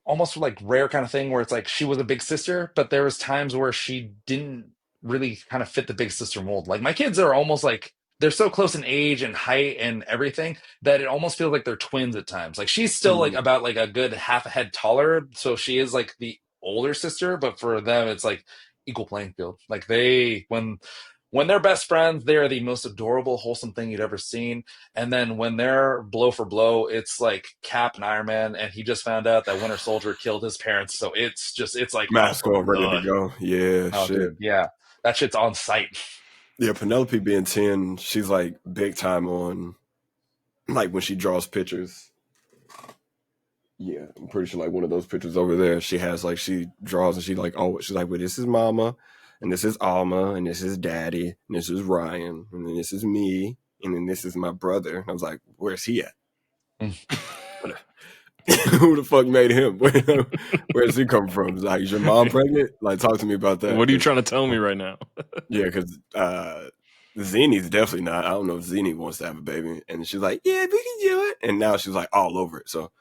almost like rare kind of thing where it's like she was a big sister, but there was times where she didn't really kind of fit the big sister mold. Like my kids are almost like they're so close in age and height and everything that it almost feels like they're twins at times. Like she's still like about like a good half a head taller, so she is like the older sister, but for them it's like equal playing field. Like when they're best friends, they are the most adorable, wholesome thing you'd ever seen. And then when they're blow for blow, it's like Cap and Iron Man, and he just found out that Winter Soldier killed his parents. So it's like Mask on, ready to go. Yeah, oh, shit. dude, yeah, that shit's on site. Yeah, Penelope being 10, she's like big time on like when she draws pictures. Yeah, I'm pretty sure like one of those pictures over there, she has like she draws and she like, oh, she's like, well, this is Mama, and this is Alma, and this is Daddy, and this is Ryan, and then this is me, and then this is my brother. And I was like, where's he at? Who the fuck made him? Where's he come from? It's like, is your mom pregnant? Like, talk to me about that. What are you trying to tell me right now? Yeah, because Zene's definitely not. I don't know if Zene wants to have a baby. And she's like, yeah, we can do it. And now she's like all over it. So,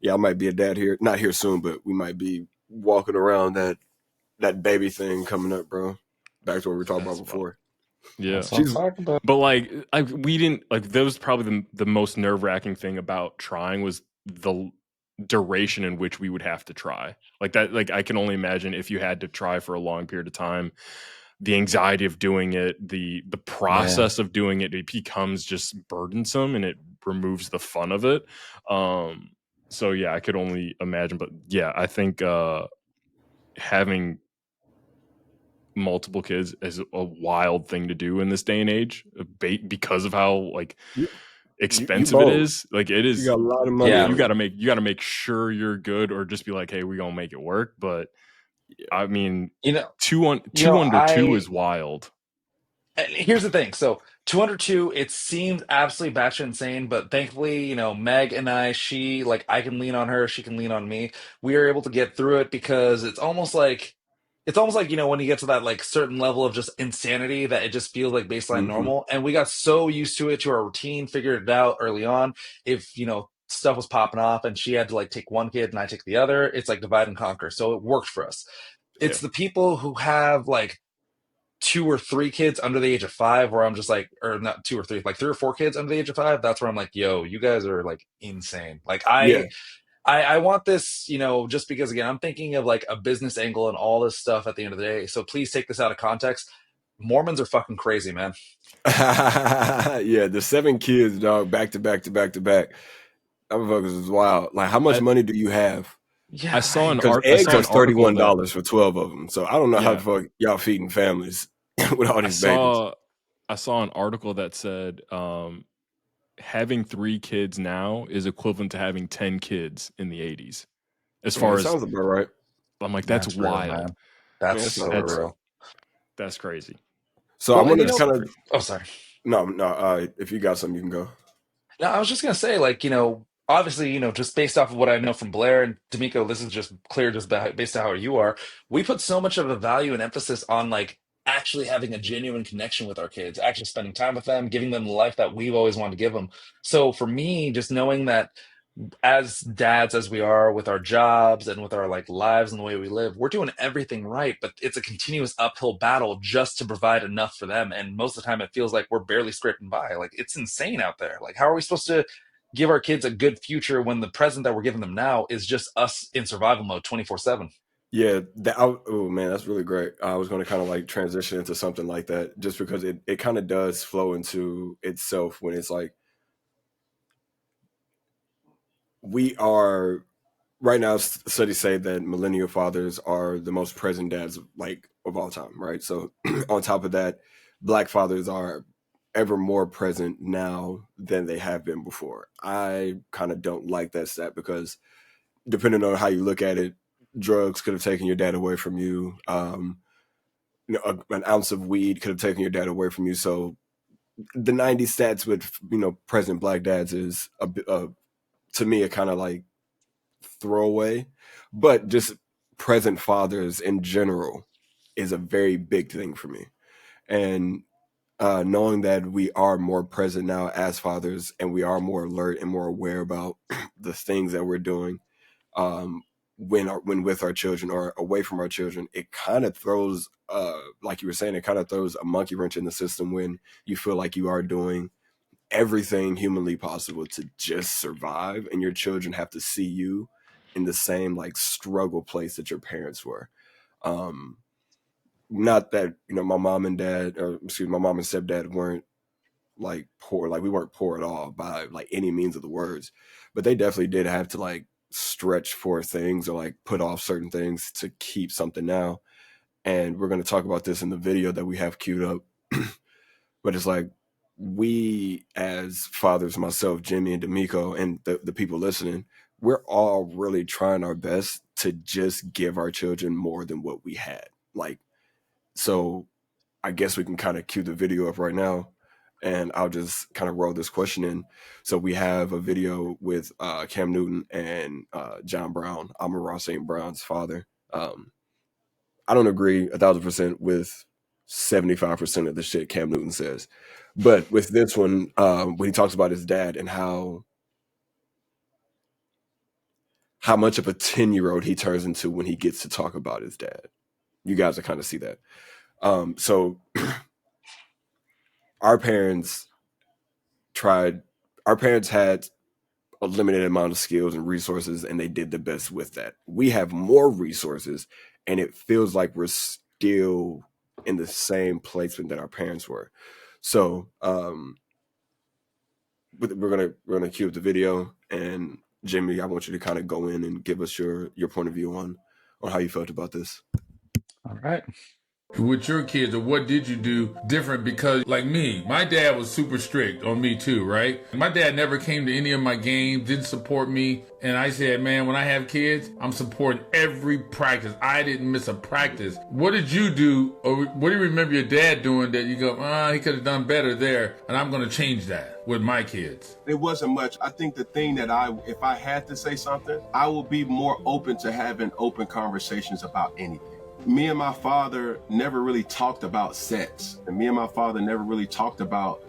yeah, I might be a dad here. Not here soon, but we might be walking around that baby thing coming up, bro. Back to what we were talking about before. Yeah. But like, we didn't, like, that was probably the most nerve-wracking thing about trying was the duration in which we would have to try. Like that, like I can only imagine if you had to try for a long period of time, the anxiety of doing it, the process of doing it becomes just burdensome and it removes the fun of it. So yeah, I could only imagine. But yeah, I think having multiple kids is a wild thing to do in this day and age because of how like expensive it is. Like it is, you got a lot of money. Yeah. you got to make sure you're good, or just be like, hey, we're gonna make it work. But I mean, two under two is wild. And here's the thing. So 202, it seems absolutely batshit insane, but thankfully, Meg and I, I can lean on her, she can lean on me. We are able to get through it because it's almost like, when you get to that like certain level of just insanity that it just feels like baseline normal. And we got so used to it, to our routine, figured it out early on. If, stuff was popping off and she had to like take one kid and I take the other, it's like divide and conquer. So it worked for us. It's the people who have like 2 or 3 kids under the age of 5 where I'm just like, or not 2 or 3, like 3 or 4 kids under the age of 5. That's where I'm like, yo, you guys are like insane. Like I want this, just because again, I'm thinking of like a business angle and all this stuff at the end of the day. So please take this out of context. Mormons are fucking crazy, man. Yeah, the 7 kids, dog, back to back to back to back. That motherfuckers is wild. Like, how much money do you have? Yeah, I saw an article. Eggs are $31 for 12 of them. So I don't know how the fuck y'all feeding families with all these babies. I saw an article that said having 3 kids now is equivalent to having 10 kids in the 80s. As far as sounds about right. I'm like, that's real, wild. man. That's Man, so That's real. that's crazy. so I Well, and wanted you to know, kind of oh, sorry. no. If you got something, you can go. No, I was just gonna say, like, obviously, just based off of what I know from Blair and D'Amico, this is just clear, just based on how you are. We put so much of a value and emphasis on like actually having a genuine connection with our kids, actually spending time with them, giving them the life that we've always wanted to give them. So for me, just knowing that as dads as we are with our jobs and with our like lives and the way we live, we're doing everything right, but it's a continuous uphill battle just to provide enough for them. And most of the time it feels like we're barely scraping by. Like, it's insane out there. Like, how are we supposed to give our kids a good future when the present that we're giving them now is just us in survival mode 24/7? Yeah, oh man, that's really great. I was going to kind of like transition into something like that, just because it kind of does flow into itself when it's like we are right now. Studies say that millennial fathers are the most present dads like of all time, right? So on top of that, Black fathers are ever more present now than they have been before. I kind of don't like that stat because depending on how you look at it, drugs could have taken your dad away from you. An ounce of weed could have taken your dad away from you. So the 90s stats with present Black dads is to me a kind of like throwaway, but just present fathers in general is a very big thing for me. And knowing that we are more present now as fathers and we are more alert and more aware about the things that we're doing um, when with our children or away from our children, it kind of throws, like you were saying, it kind of throws a monkey wrench in the system when you feel like you are doing everything humanly possible to just survive, and your children have to see you in the same like struggle place that your parents were. Um, Not that my mom and dad, or excuse me, my mom and stepdad weren't like poor, like we weren't poor at all by like any means of the words, but they definitely did have to like stretch for things or like put off certain things to keep something now. And we're going to talk about this in the video that we have queued up. But it's like we as fathers, myself, Jimmy and D'Amico, and the people listening, we're all really trying our best to just give our children more than what we had. Like, so I guess we can kind of cue the video up right now, and I'll just kind of roll this question in. So we have a video with Cam Newton and John Brown, Amon-Ra St. Brown's father. I don't agree 1,000% with 75% of the shit Cam Newton says, but with this one, when he talks about his dad and how much of a 10-year-old he turns into when he gets to talk about his dad, you guys will kind of see that. So our parents had a limited amount of skills and resources, and they did the best with that. We have more resources, and it feels like we're still in the same placement that our parents were. So we're gonna cue up the video, and Jimmy, I want you to kind of go in and give us your point of view on how you felt about this. All right. With your kids, or what did you do different? Because like me, my dad was super strict on me too, right? My dad never came to any of my games, didn't support me. And I said, man, when I have kids, I'm supporting every practice. I didn't miss a practice. What did you do, or what do you remember your dad doing that you go, he could have done better there, and I'm going to change that with my kids? It wasn't much. I think the thing that if I had to say something, I would be more open to having open conversations about anything. Me and my father never really talked about sex. And me and my father never really talked about,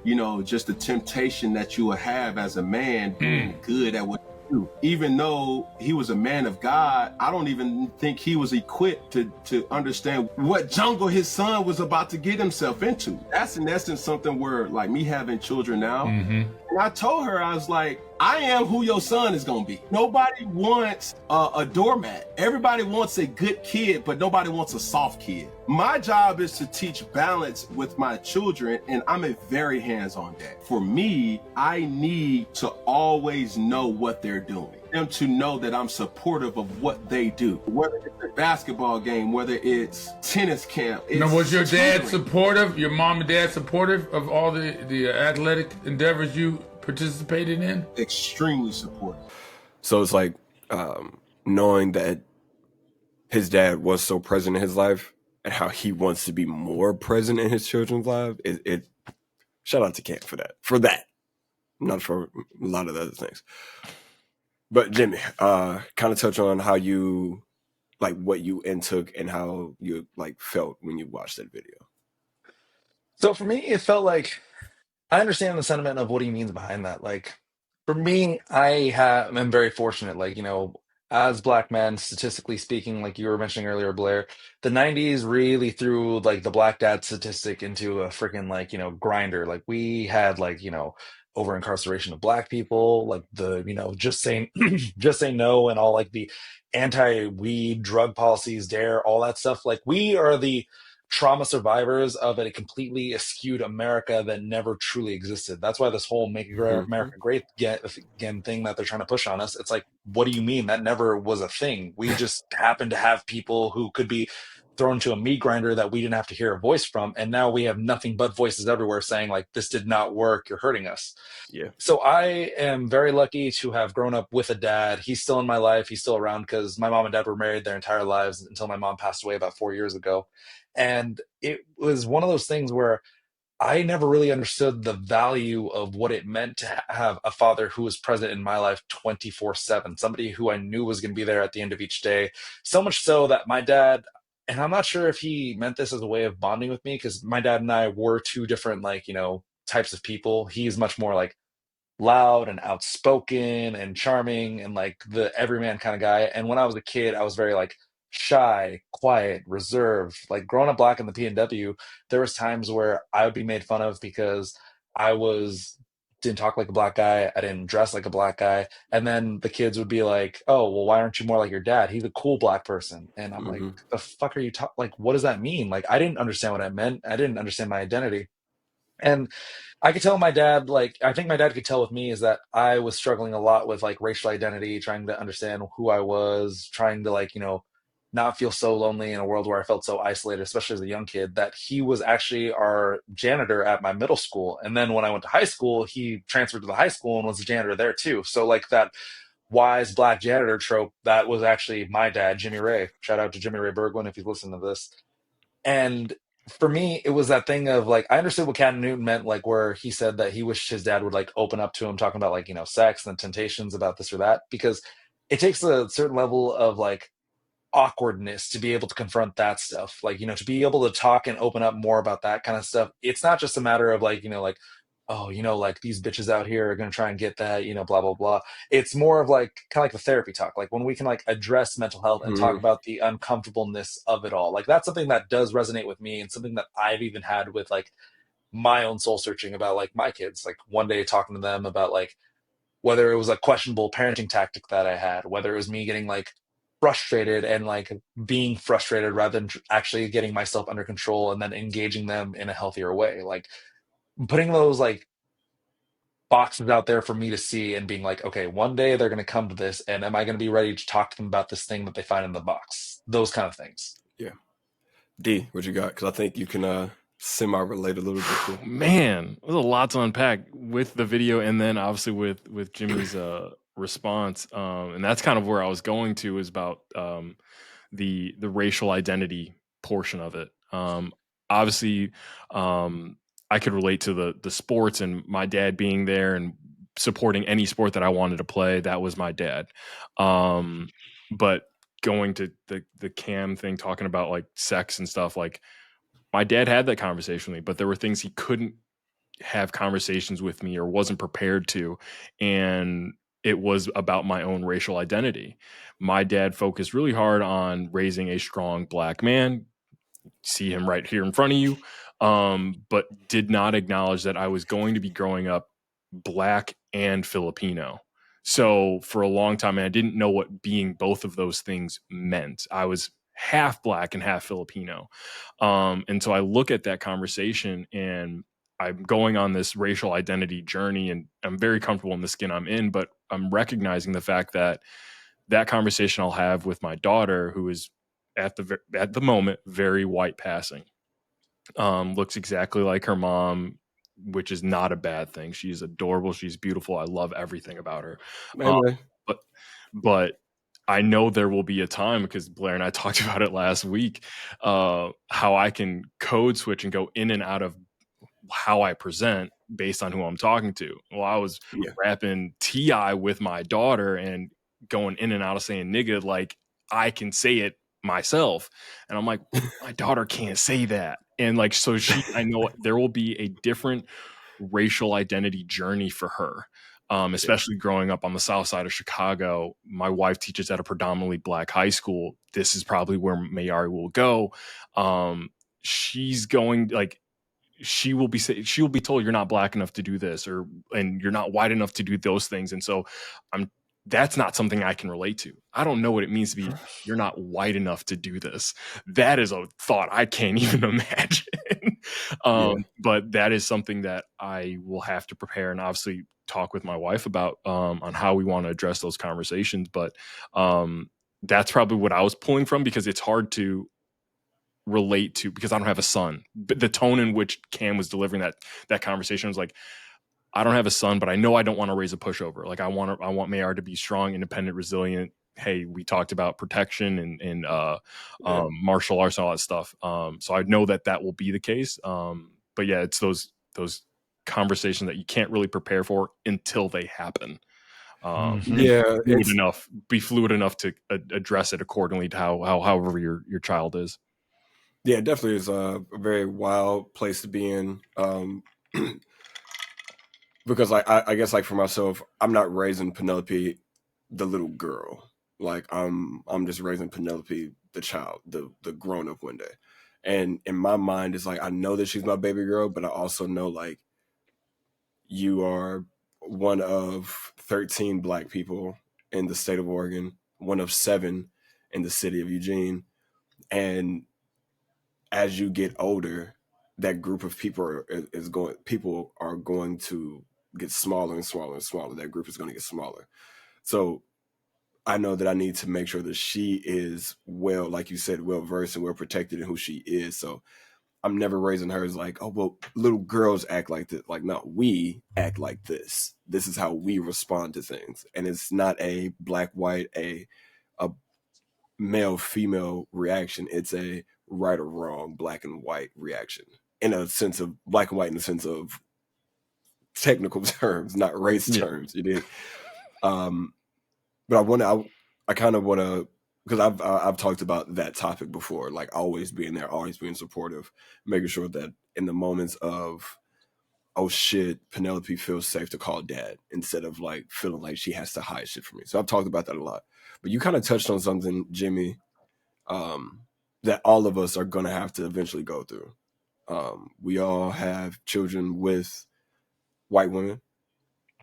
just the temptation that you would have as a man being good at what you do. Even though he was a man of God, I don't even think he was equipped to understand what jungle his son was about to get himself into. That's in essence something where, like me having children now, and I told her, I was like, I am who your son is going to be. Nobody wants a doormat. Everybody wants a good kid, but nobody wants a soft kid. My job is to teach balance with my children, and I'm a very hands-on dad. For me, I need to always know what they're doing. Them to know that I'm supportive of what they do. Whether it's a basketball game, whether it's tennis camp. Now, was your dad supportive, your mom and dad supportive of all the athletic endeavors you participated in? Extremely supportive. So it's like knowing that his dad was so present in his life and how he wants to be more present in his children's life. It shout out to Cam for that, not for a lot of the other things. But Jimmy, kind of touch on how you like what you intook and how you like felt when you watched that video. So for me, it felt like I understand the sentiment of what he means behind that. Like, for me, am very fortunate. Like, as black men, statistically speaking, like you were mentioning earlier, Blair, the '90s really threw like the black dad statistic into a freaking like grinder. Like we had like over incarceration of black people, like the just saying just say no and all like the anti weed drug policies, dare all that stuff. Like we are the trauma survivors of a completely askewed America that never truly existed. That's why this whole "Make Mm-hmm. America Great Again" thing that they're trying to push on us. It's like, what do you mean that never was a thing? We just happened to have people who could be thrown to a meat grinder that we didn't have to hear a voice from, and now we have nothing but voices everywhere saying like, "This did not work. You're hurting us." Yeah. So I am very lucky to have grown up with a dad. He's still in my life. He's still around because my mom and dad were married their entire lives until my mom passed away about 4 years ago. And it was one of those things where I never really understood the value of what it meant to have a father who was present in my life 24/7, somebody who I knew was going to be there at the end of each day. So much so that my dad, and I'm not sure if he meant this as a way of bonding with me, because my dad and I were two different, like, types of people. He's much more like loud and outspoken and charming and like the everyman kind of guy. And when I was a kid, I was very like shy, quiet, reserved. Like growing up black in the PNW, there was times where I would be made fun of because I was didn't talk like a black guy, I didn't dress like a black guy, and then the kids would be like, "Oh, well, why aren't you more like your dad? He's a cool black person." And I'm like, Mm-hmm. "The fuck are you talking? Like, what does that mean?" Like, I didn't understand what I meant. I didn't understand my identity. And I could tell my dad, like, I think my dad could tell with me is that I was struggling a lot with like racial identity, trying to understand who I was, trying to like, not feel so lonely in a world where I felt so isolated, especially as a young kid, that he was actually our janitor at my middle school. And then when I went to high school, he transferred to the high school and was a janitor there too. So like that wise black janitor trope, that was actually my dad, Jimmy Ray. Shout out to Jimmy Ray Bergwin if he's listening to this. And for me, it was that thing of like, I understood what Cam Newton meant, like where he said that he wished his dad would like open up to him, talking about like, sex and temptations about this or that, because it takes a certain level of like awkwardness to be able to confront that stuff. Like, to be able to talk and open up more about that kind of stuff. It's not just a matter of like, like, oh, like these bitches out here are going to try and get that, blah, blah, blah. It's more of like kind of like the therapy talk, like when we can like address mental health and talk Mm-hmm. about the uncomfortableness of it all. Like that's something that does resonate with me and something that I've even had with like my own soul searching about like my kids. Like one day talking to them about like whether it was a questionable parenting tactic that I had, whether it was me getting like frustrated and like being frustrated rather than actually getting myself under control and then engaging them in a healthier way. Like putting those like boxes out there for me to see and being like, okay, one day they're going to come to this, and am I going to be ready to talk to them about this thing that they find in the box? Those kind of things. Yeah. D, what you got? Because I think you can semi-relate a little bit too. Man, there's a lot to unpack with the video, and then obviously with Jimmy's response, and that's kind of where I was going to, is about the racial identity portion of it. Obviously, I could relate to the sports and my dad being there and supporting any sport that I wanted to play. That was my dad. But going to the Cam thing, talking about like sex and stuff, like my dad had that conversation with me, but there were things he couldn't have conversations with me or wasn't prepared to. And it was about my own racial identity. My dad focused really hard on raising a strong black man. See him right here in front of you. But did not acknowledge that I was going to be growing up black and Filipino. So for a long time, I didn't know what being both of those things meant. I was half black and half Filipino. And so I look at that conversation and I'm going on this racial identity journey, and I'm very comfortable in the skin I'm in, but I'm recognizing the fact that that conversation I'll have with my daughter, who is at the moment very white passing, looks exactly like her mom, which is not a bad thing. She's adorable. She's beautiful. I love everything about her. Maybe. But but I know there will be a time, because Blair and I talked about it last week, how I can code switch and go in and out of how I present based on who I'm talking to. Well, I was Yeah. rapping Ti with my daughter and going in and out of saying nigga like I can say it myself. And I'm like, my daughter can't say that. And like, so I know there will be a different racial identity journey for her. Especially growing up on the south side of Chicago. My wife teaches at a predominantly black high school. This is probably where Mayari will go. She's going like, she will be told you're not black enough to do this, and you're not white enough to do those things. And so that's not something I can relate to. I don't know what it means to be, you're not white enough to do this. That is a thought I can't even imagine. But that is something that I will have to prepare and obviously talk with my wife about, on how we want to address those conversations. But that's probably what I was pulling from, because it's hard to relate to, because I don't have a son. But the tone in which Cam was delivering that conversation was like, I don't have a son, but I know I don't want to raise a pushover. Like I want Mayar to be strong, independent, resilient. Hey, we talked about protection and martial arts and all that stuff. So I know that will be the case. But yeah, it's those conversations that you can't really prepare for until they happen. Be fluid enough to address it accordingly to however your child is. Yeah, definitely is a very wild place to be in. Because I guess like for myself, I'm not raising Penelope, the little girl. Like I'm just raising Penelope, the child, the grown up one day. And in my mind, it's like I know that she's my baby girl, but I also know like you are one of 13 Black people in the state of Oregon, one of 7 in the city of Eugene, and as you get older, that group of people are going to get smaller and smaller and smaller. That group is going to get smaller. So I know that I need to make sure that she is well, like you said, well versed and well protected in who she is. So I'm never raising her as like, oh, well, little girls act like this. Like, no, we act like this. This is how we respond to things. And it's not a black, white, a male, female reaction. It's a right or wrong, black and white reaction, in a sense of black and white in the sense of technical terms, not race terms. You did. But I kind of want to, because I've talked about that topic before, like always being there, always being supportive, making sure that in the moments of, oh shit, Penelope feels safe to call dad instead of like feeling like she has to hide shit from me. So I've talked about that a lot. But you kind of touched on something, Jimmy, that all of us are going to have to eventually go through. We all have children with white women.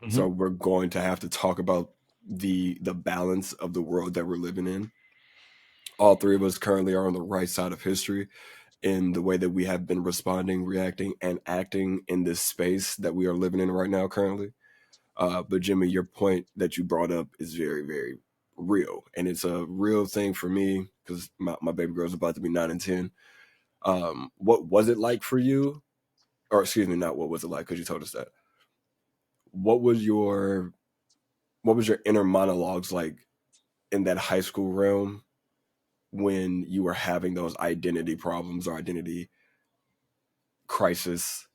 Mm-hmm. So we're going to have to talk about the balance of the world that we're living in. All 3 of us currently are on the right side of history in the way that we have been responding, reacting, and acting in this space that we are living in right now currently. But Jimmy, your point that you brought up is very, very real. And it's a real thing for me because my baby girl's about to be 9 and 10. What was it like for you? Or excuse me, not what was it like, because you told us that. What was your inner monologues like in that high school realm when you were having those identity problems or identity crisis?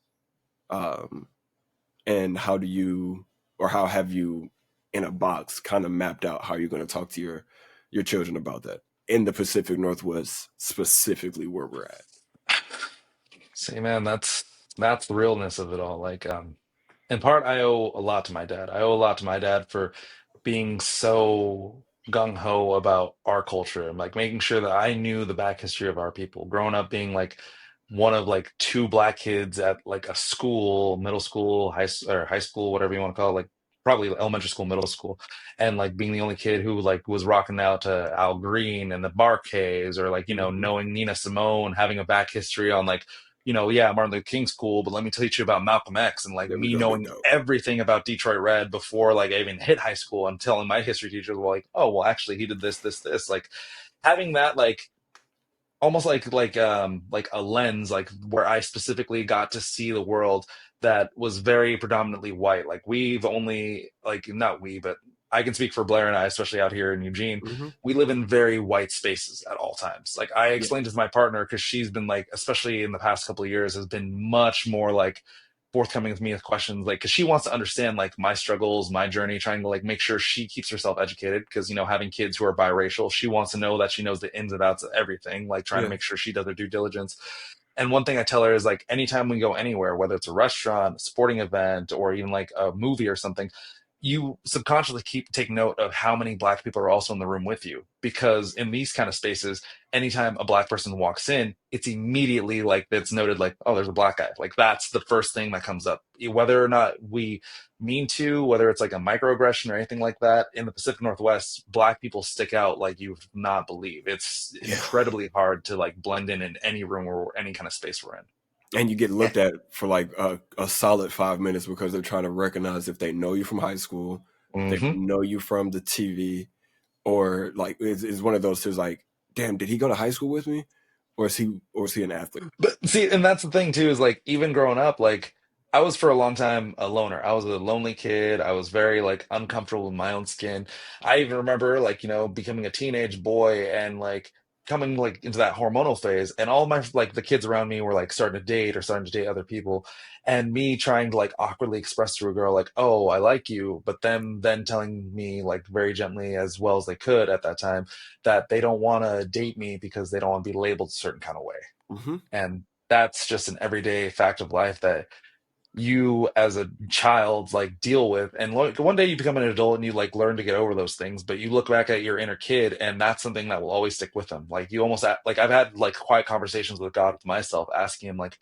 And how have you in a box kind of mapped out how you're going to talk to your children about that in the Pacific Northwest, specifically where we're at? See, man, that's the realness of it all. Like, in part, I owe a lot to my dad. I owe a lot to my dad for being so gung ho about our culture and like making sure that I knew the back history of our people. Growing up being like one of like 2 Black kids at like a school, middle school, high school, whatever you want to call it, like probably elementary school, middle school, and like being the only kid who like was rocking out to Al Green and the Bar-Kays, or like, knowing Nina Simone, having a back history on like, Martin Luther King's cool, but let me teach you about Malcolm X, and like me knowing everything about Detroit Red before like I even hit high school, and telling my history teachers, well, like, oh, well, actually he did this, like having that like almost like a lens, like where I specifically got to see the world that was very predominantly white. Like we've only like, not we, but I can speak for Blair and I, especially out here in Eugene. Mm-hmm. We live in very white spaces at all times. Like I Yeah. explained to my partner, because she's been like, especially in the past couple of years, has been much more like forthcoming with me with questions, like because she wants to understand like my struggles, my journey, trying to like make sure she keeps herself educated, because you know, having kids who are biracial, she wants to know that she knows the ins and outs of everything, like trying to make sure she does her due diligence. And one thing I tell her is like, anytime we go anywhere, whether it's a restaurant, a sporting event, or even like a movie or something, you subconsciously keep take note of how many black people are also in the room with you, because in these kind of spaces, anytime a black person walks in, it's immediately like it's noted like, oh, there's a black guy. Like that's the first thing that comes up, whether or not we mean to, whether it's like a microaggression or anything like that. In the Pacific Northwest, black people stick out like you would not believe. It's incredibly hard to like blend in any room or any kind of space we're in. And you get looked at for like a solid 5 minutes because they're trying to recognize if they know you from high school, they know you from the TV, or like it's one of those things like, damn, did he go to high school with me, or is he an athlete? But see, and that's the thing too, is like even growing up, like I was for a long time a loner. I was a lonely kid. I was very like uncomfortable in my own skin. I even remember like, you know, becoming a teenage boy and like coming like into that hormonal phase, and all my like the kids around me were like starting to date or starting to date other people, and me trying to like awkwardly express to a girl like, oh, I like you, but them then telling me like very gently, as well as they could at that time, that they don't want to date me because they don't want to be labeled a certain kind of way. Mm-hmm. And that's just an everyday fact of life that you as a child like deal with, and one day you become an adult and you like learn to get over those things, but you look back at your inner kid and that's something that will always stick with them. Like you almost like I've had like quiet conversations with God, with myself, asking him like,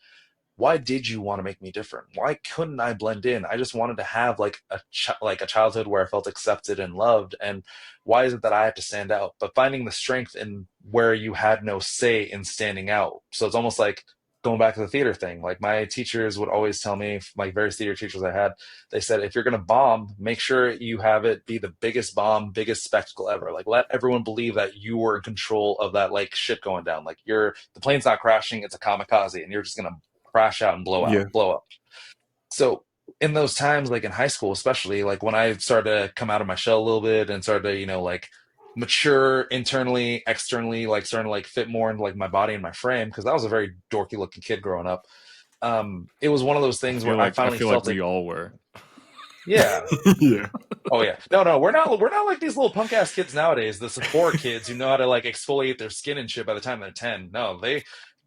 why did you want to make me different? Why couldn't I blend in? I just wanted to have like a childhood where I felt accepted and loved. And why is it that I have to stand out? But finding the strength in where you had no say in standing out. So it's almost like going back to the theater thing. Like my teachers would always tell me, like various theater teachers I had, they said, if you're going to bomb, make sure you have it be the biggest bomb, biggest spectacle ever. Like let everyone believe that you were in control of that like shit going down. Like the plane's not crashing, it's a kamikaze, and you're just going to crash out and blow up. So in those times, like in high school, especially like when I started to come out of my shell a little bit and started to, you know, like mature internally, externally, like starting to like fit more into like my body and my frame, because I was a very dorky looking kid growing up. It was one of those things where I finally felt like we all were. Yeah. Yeah. Oh yeah. No, we're not like these little punk ass kids nowadays, the Sephora kids who know how to like exfoliate their skin and shit by the time they're 10. No,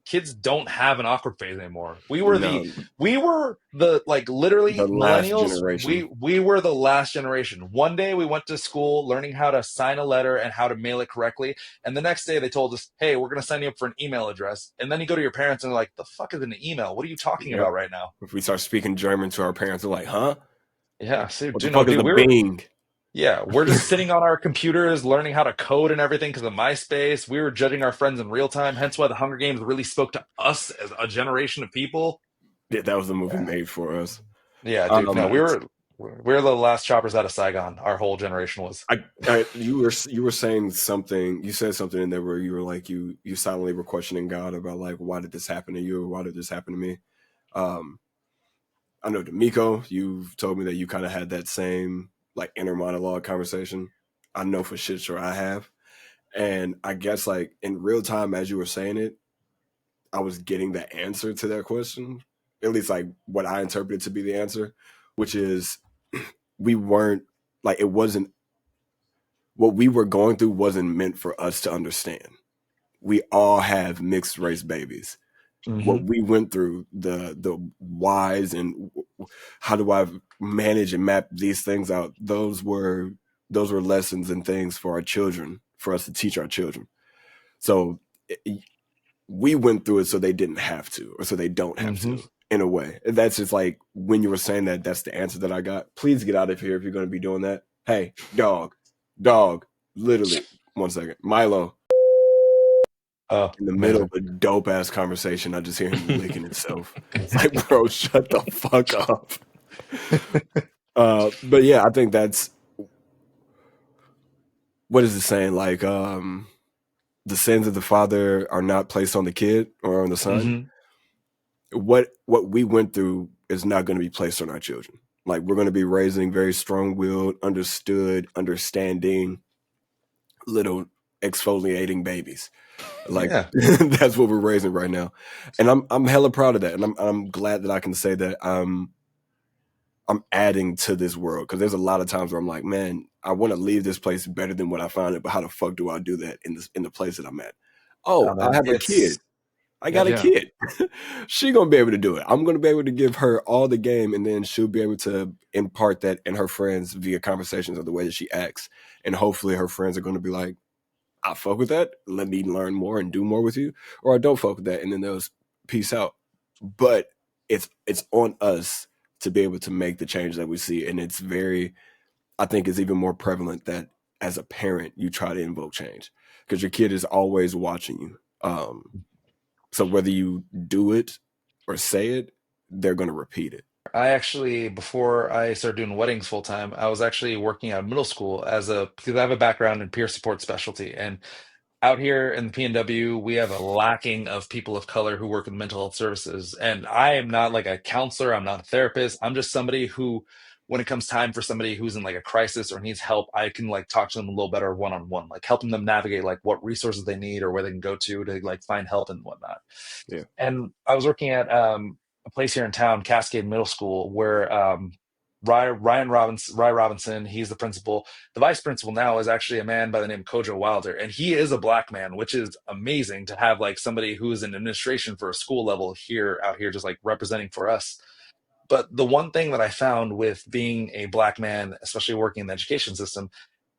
kids don't have an awkward phase anymore. We were the like literally the last millennials. generation. We were the last generation. One day we went to school learning how to sign a letter and how to mail it correctly, and the next day they told us, hey, we're going to sign you up for an email address. And then you go to your parents and they're like, the fuck is an email? What are you talking about right now? If we start speaking German to our parents, they're like, huh? Yeah, see, What the fuck is a Bing? Yeah, we're just sitting on our computers learning how to code and everything because of MySpace. We were judging our friends in real time, hence why the Hunger Games really spoke to us as a generation of people. Yeah, that was the movie made for us. Yeah, dude. No, we were the last choppers out of Saigon. Our whole generation was. You were saying something. You said something in there where you were like you silently were questioning God about like, why did this happen to you, or why did this happen to me? I know, D'Amico, you've told me that you kind of had that same like inner monologue conversation. I know for shit sure I have. And I guess like in real time as you were saying it, I was getting the answer to that question, at least like what I interpreted to be the answer, which is we weren't like, it wasn't, what we were going through wasn't meant for us to understand. We all have mixed race babies. Mm-hmm. What we went through, the whys and how do I manage and map these things out, those were lessons and things for our children, for us to teach our children. So we went through it so they didn't have to, or so they don't have to, in a way. And that's just like, when you were saying that, that's the answer that I got. Please get out of here if you're going to be doing that. Hey, dog, literally, 1 second. Milo. In the middle of a dope ass conversation, I just hear him licking himself. It's like, bro, shut the fuck up. But yeah, I think that's, what is it saying? Like, the sins of the father are not placed on the kid or on the son. What we went through is not going to be placed on our children. Like, we're going to be raising very strong-willed, understood, understanding little exfoliating babies. Like, Yeah. that's what we're raising right now. And I'm hella proud of that. And I'm glad that I can say that I'm adding to this world, because there's a lot of times where I'm like, man, I want to leave this place better than what I found it, but how the fuck do I do that in the place that I'm at? Oh, I Man, have a kid. I got a Yeah. kid. She gonna be able to do it. I'm gonna be able to give her all the game, and then she'll be able to impart that in her friends via conversations of the way that she acts. And hopefully her friends are gonna be like, I fuck with that. Let me learn more and do more with you. Or I don't fuck with that, and then they'll peace out. But it's on us to be able to make the change that we see. And it's I think it's even more prevalent that as a parent, you try to invoke change, because your kid is always watching you. So whether you do it or say it, they're going to repeat it. I actually, before I started doing weddings full time, I was actually working at middle school because I have a background in peer support specialty. And out here in the PNW, we have a lacking of people of color who work in mental health services. And I am not like a counselor, I'm not a therapist. I'm just somebody who, when it comes time for somebody who's in like a crisis or needs help, I can like talk to them a little better one on one, like helping them navigate like what resources they need or where they can go to like find help and whatnot. Yeah. And I was working at a place here in town, Cascade Middle School, where Ry Robinson, he's the principal. The vice principal now is actually a man by the name of Kojo Wilder, and he is a black man, which is amazing to have like somebody who is in administration for a school level out here, just like representing for us. But the one thing that I found with being a black man, especially working in the education system,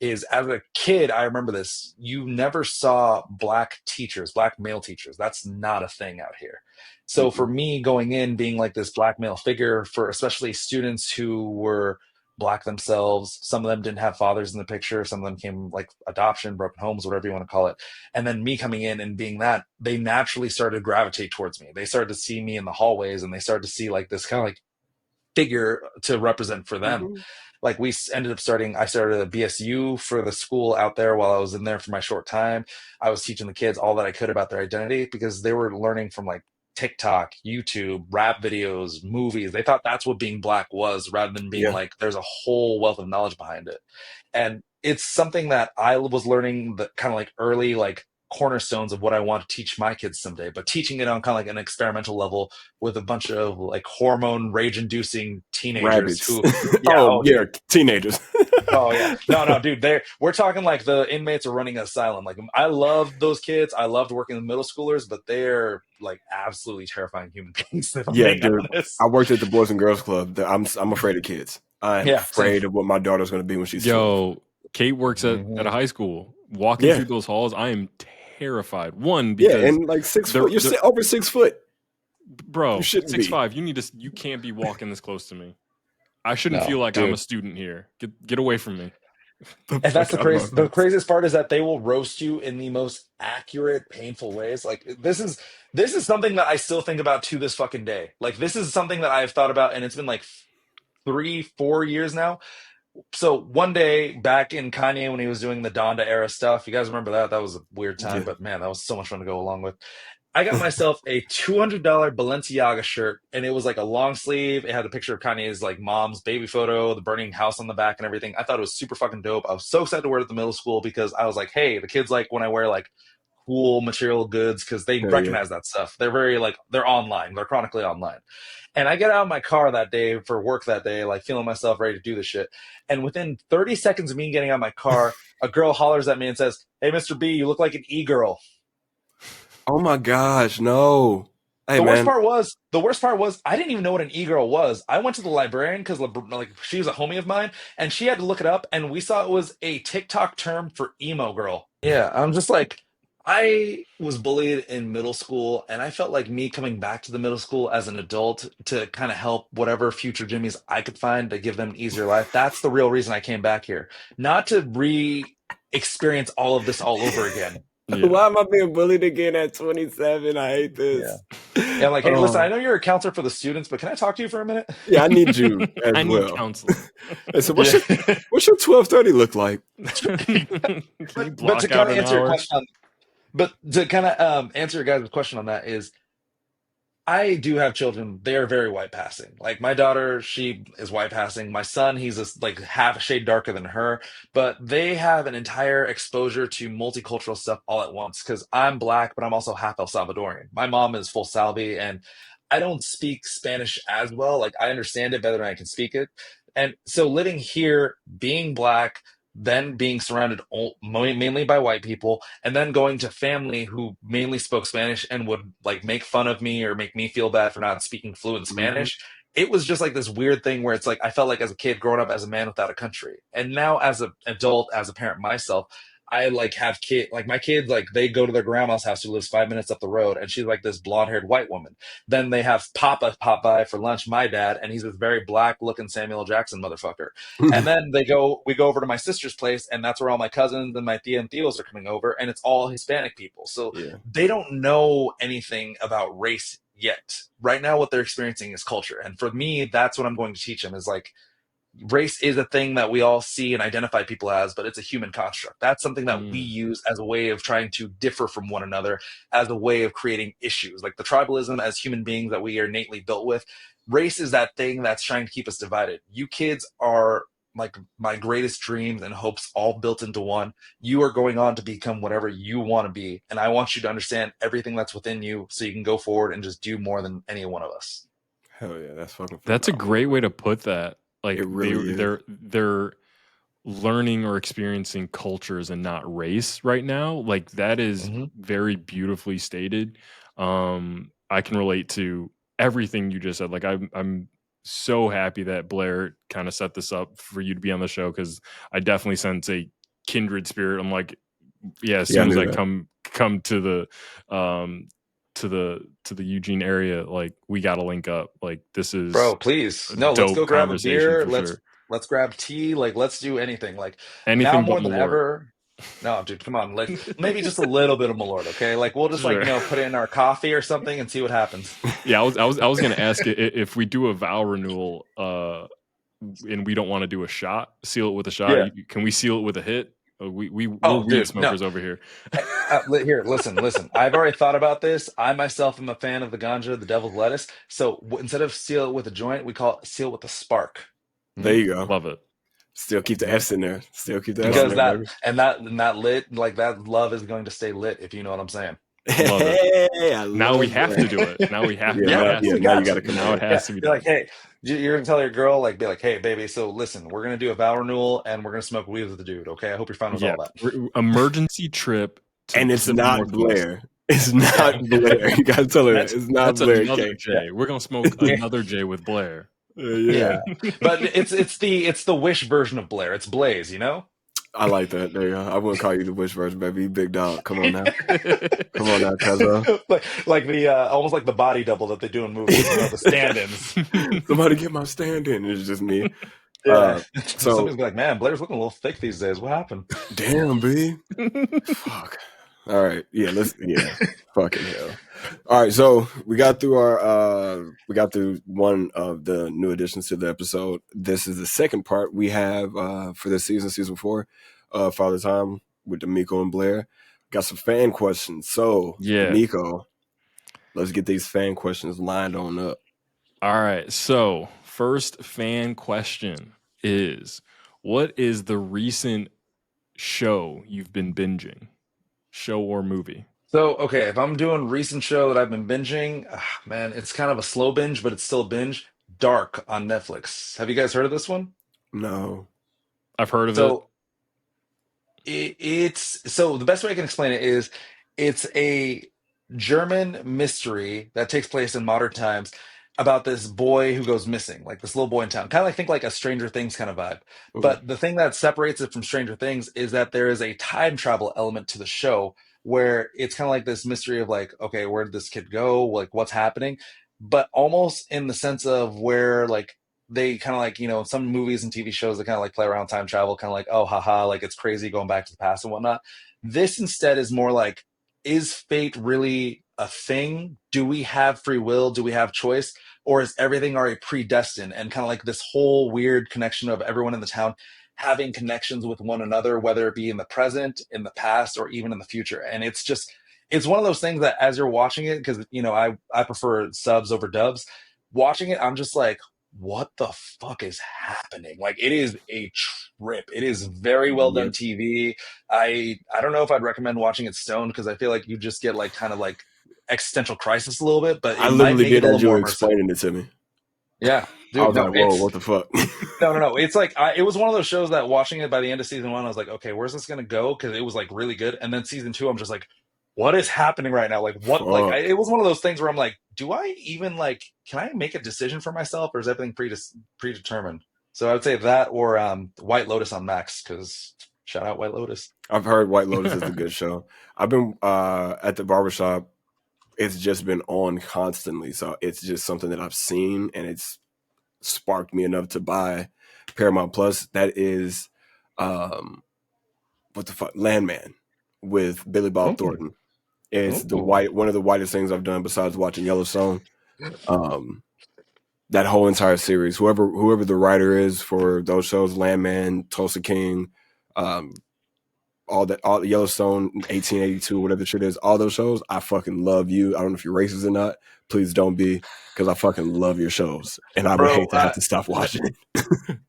is as a kid, I remember this, you never saw black teachers, black male teachers. That's not a thing out here. So for me going in, being like this black male figure for especially students who were black themselves, some of them didn't have fathers in the picture, some of them came like adoption, broken homes, whatever you want to call it. And then me coming in and being that, they naturally started to gravitate towards me. They started to see me in the hallways, and they started to see like this kind of like figure to represent for them. Like I started a BSU for the school out there while I was in there for my short time. I was teaching the kids all that I could about their identity, because they were learning from like TikTok, YouTube, rap videos, movies. They thought that's what being black was, rather than being like, there's a whole wealth of knowledge behind it. And it's something that I was learning, the kind of like early, like cornerstones of what I want to teach my kids someday, but teaching it on kind of like an experimental level with a bunch of like hormone rage inducing teenagers Rabbits. who, Teenagers. Oh yeah, no, dude. We're talking like the inmates are running an asylum. Like I love those kids. I loved working with middle schoolers, but they're like absolutely terrifying human beings. If I'm Yeah, being dude. honest. I worked at the Boys and Girls Club. I'm afraid of kids. I'm Yeah, afraid same. of what my daughter's going to be when she's 12. Kate works at a high school. Walking Yeah. through those halls, I am terrified. One, Yeah, because and like 6 foot. You're over 6 foot. bro, You shouldn't be. 6'5". You can't be walking this close to me. I shouldn't No, feel like dude. I'm a student here. Get away from me. And that's the craziest part, is that they will roast you in the most accurate, painful ways. Like this is something that I still think about to this fucking day. Like this is something that I've thought about, and it's been like 3-4 years now. So one day back in Kanye, when he was doing the Donda era stuff, you guys remember that? That was a weird time, but man, that was so much fun to go along with. I got myself a $200 Balenciaga shirt, and it was like a long sleeve. It had a picture of Kanye's like mom's baby photo, the burning house on the back and everything. I thought it was super fucking dope. I was so excited to wear it at the middle school, because I was like, hey, the kids like when I wear like cool material goods, because they recognize that stuff. They're very like, they're online. They're chronically online. And I get out of my car that day for work that day, like feeling myself ready to do the shit. And within 30 seconds of me getting out of my car, a girl hollers at me and says, hey, Mr. B, you look like an e-girl. Oh my gosh, no. Hey, the man. worst part was I didn't even know what an e-girl was. I went to the librarian because like she was a homie of mine, and she had to look it up, and we saw it was a TikTok term for emo girl. Yeah, I'm just like, I was bullied in middle school, and I felt like me coming back to the middle school as an adult to kind of help whatever future Jimmys I could find to give them an easier life. That's the real reason I came back here, not to re-experience all of this all over again. Yeah. Why am I being bullied again at 27? I hate this. Yeah, I'm like, hey, listen, I know you're a counselor for the students, but can I talk to you for a minute? Yeah, I need you as I well. need counseling. So what's your 12:30 look like? But to kind of answer your question on, but to kind of answer your guys' question on that is, I do have children. They are very white passing. Like my daughter, she is white passing. My son, he's just like half a shade darker than her. But they have an entire exposure to multicultural stuff all at once. Because I'm black, but I'm also half El Salvadorian. My mom is full Salvi, and I don't speak Spanish as well. Like I understand it better than I can speak it. And so living here, being black, then being surrounded mainly by white people, and then going to family who mainly spoke Spanish and would like make fun of me or make me feel bad for not speaking fluent Mhm. Spanish. It was just like this weird thing where it's like I felt like as a kid growing up as a man without a country. And now as an adult, as a parent myself, I like have kid like my kids like they go to their grandma's house who lives 5 minutes up the road and she's like this blonde-haired white woman. Then they have Papa pop by for lunch, my dad, and he's this very black looking Samuel L. Jackson motherfucker. And then we go over to my sister's place, and that's where all my cousins and my tia and tios are coming over, and it's all Hispanic people. So Yeah. they don't know anything about race yet. Right now, what they're experiencing is culture. And for me, that's what I'm going to teach them is like, race is a thing that we all see and identify people as, but it's a human construct. That's something that we Mm. use as a way of trying to differ from one another, as a way of creating issues. Like the tribalism as human beings that we are innately built with. Race is that thing that's trying to keep us divided. You kids are like my greatest dreams and hopes all built into one. You are going on to become whatever you want to be. And I want you to understand everything that's within you so you can go forward and just do more than any one of us. Hell yeah, that's fucking That's a phenomenal. great way to put that. Like It really is. they're learning or experiencing cultures and not race right now. Like that is Mm-hmm. very beautifully stated. I can relate to everything you just said. Like I'm so happy that Blair kind of set this up for you to be on the show because I definitely sense a kindred spirit. I'm like, yeah, as Yeah, I soon as knew I that. come to the Eugene area, like we gotta link up. Like this is Bro, please. a No, let's go dope grab a conversation beer. for sure. Let's grab tea. Like let's do anything. Like now Anything but more than Malort. ever. No, dude, come on. Like maybe just a little bit of Malort, okay? Like we'll just like, Sure. put it in our coffee or something and see what happens. Yeah, I was gonna ask if we do a vow renewal, and we don't want to do a shot, seal it with a shot. Yeah. Can we seal it with a hit? We're Oh, weed dude, no. smokers over here. Here, listen. I've already thought about this. I myself am a fan of the ganja, the devil's lettuce. So instead of seal it with a joint, we call it seal with a spark. There you go. Love it. Still keep the Yeah. S in there. Still keep the S in Because there, baby. that lit, like that love is going to stay lit, if you know what I'm saying. Love it. Hey, I Now love we have that. to do it. Now we have. Yeah, now now- it has yeah, to be now done. you gotta come Now on. it has to be Be like, done. hey, you're gonna tell your girl, like, be like, hey, baby, so listen, we're gonna do a vow renewal and we're gonna smoke weed with the dude. Okay, I hope you're fine with Yeah. all that. Emergency trip to And the it's Pacific not Northwest. Blair. It's not Blair. You gotta tell her that. It's not That's Blair. another Okay. J. We're gonna smoke another J with Blair. Yeah. But it's the Wish version of Blair. It's Blaze, you know. I like that. There you go. I wouldn't call you the Wish version, baby. You big dog. Come on now. Come on now, cuzzo. like the almost like the body double that they do in movies, you know, the stand-ins. Somebody get my stand in. It's just me. Yeah. So Somebody's be like, man, Blair's looking a little thick these days. What happened? damn, B. Fuck. All right. Yeah, fucking hell. All right, so we got through one of the new additions to the episode. This is the second part we have for this season 4, Father Time with D'Amico and Blair. Got some fan questions. So Yeah. D'Amico, let's get these fan questions lined on up. All right. So first fan question is, what is the recent show you've been binging? Show or movie? So, okay, if I'm doing recent show that I've been binging, man, it's kind of a slow binge, but it's still a binge. Dark on Netflix. Have you guys heard of this one? No. I've heard of it. So it's so the best way I can explain it is it's a German mystery that takes place in modern times about this boy who goes missing, like this little boy in town. Kind of like think like a Stranger Things kind of vibe. Okay. But the thing that separates it from Stranger Things is that there is a time travel element to the show where it's kind of like this mystery of like, okay, where did this kid go? Like what's happening? But almost in the sense of where like they kind of like, you know, some movies and TV shows that kind of like play around time travel, kind of like, oh, haha, like it's crazy going back to the past and whatnot. This instead is more like, is fate really a thing? Do we have free will? Do we have choice? Or is everything already predestined? And kind of like this whole weird connection of everyone in the town having connections with one another, whether it be in the present, in the past, or even in the future. And it's one of those things that as you're watching it, because I prefer subs over dubs. Watching it, I'm just like, what the fuck is happening? Like, it is a trip. It is very well done Yep. TV. I don't know if I'd recommend watching it stoned because I feel like you just get like kind of like existential crisis a little bit, but I it might literally make it did a as little you more were immersive. explaining it to me. Yeah, I dude, was no, like, whoa, it's what the fuck? no. It's like it was one of those shows that watching it by the end of season 1, I was like, okay, where's this gonna go? Because it was like really good, and then season 2, I'm just like, what is happening right now? Like, what? Like, Fuck. it was one of those things where I'm like, do I even like? Can I make a decision for myself, or is everything predetermined? So I would say that or White Lotus on Max, because shout out White Lotus. I've heard White Lotus is a good show. I've been at the barbershop. It's just been on constantly. So it's just something that I've seen and it's sparked me enough to buy Paramount Plus. That is what the fuck? Landman with Billy Bob Thornton. It's one of the whitest things I've done besides watching Yellowstone. That whole entire series, whoever the writer is for those shows, Landman, Tulsa King, all Yellowstone, 1882, whatever the shit is, all those shows, I fucking love you. I don't know if you're racist or not. Please don't be, because I fucking love your shows, and I would hate to have to stop watching it.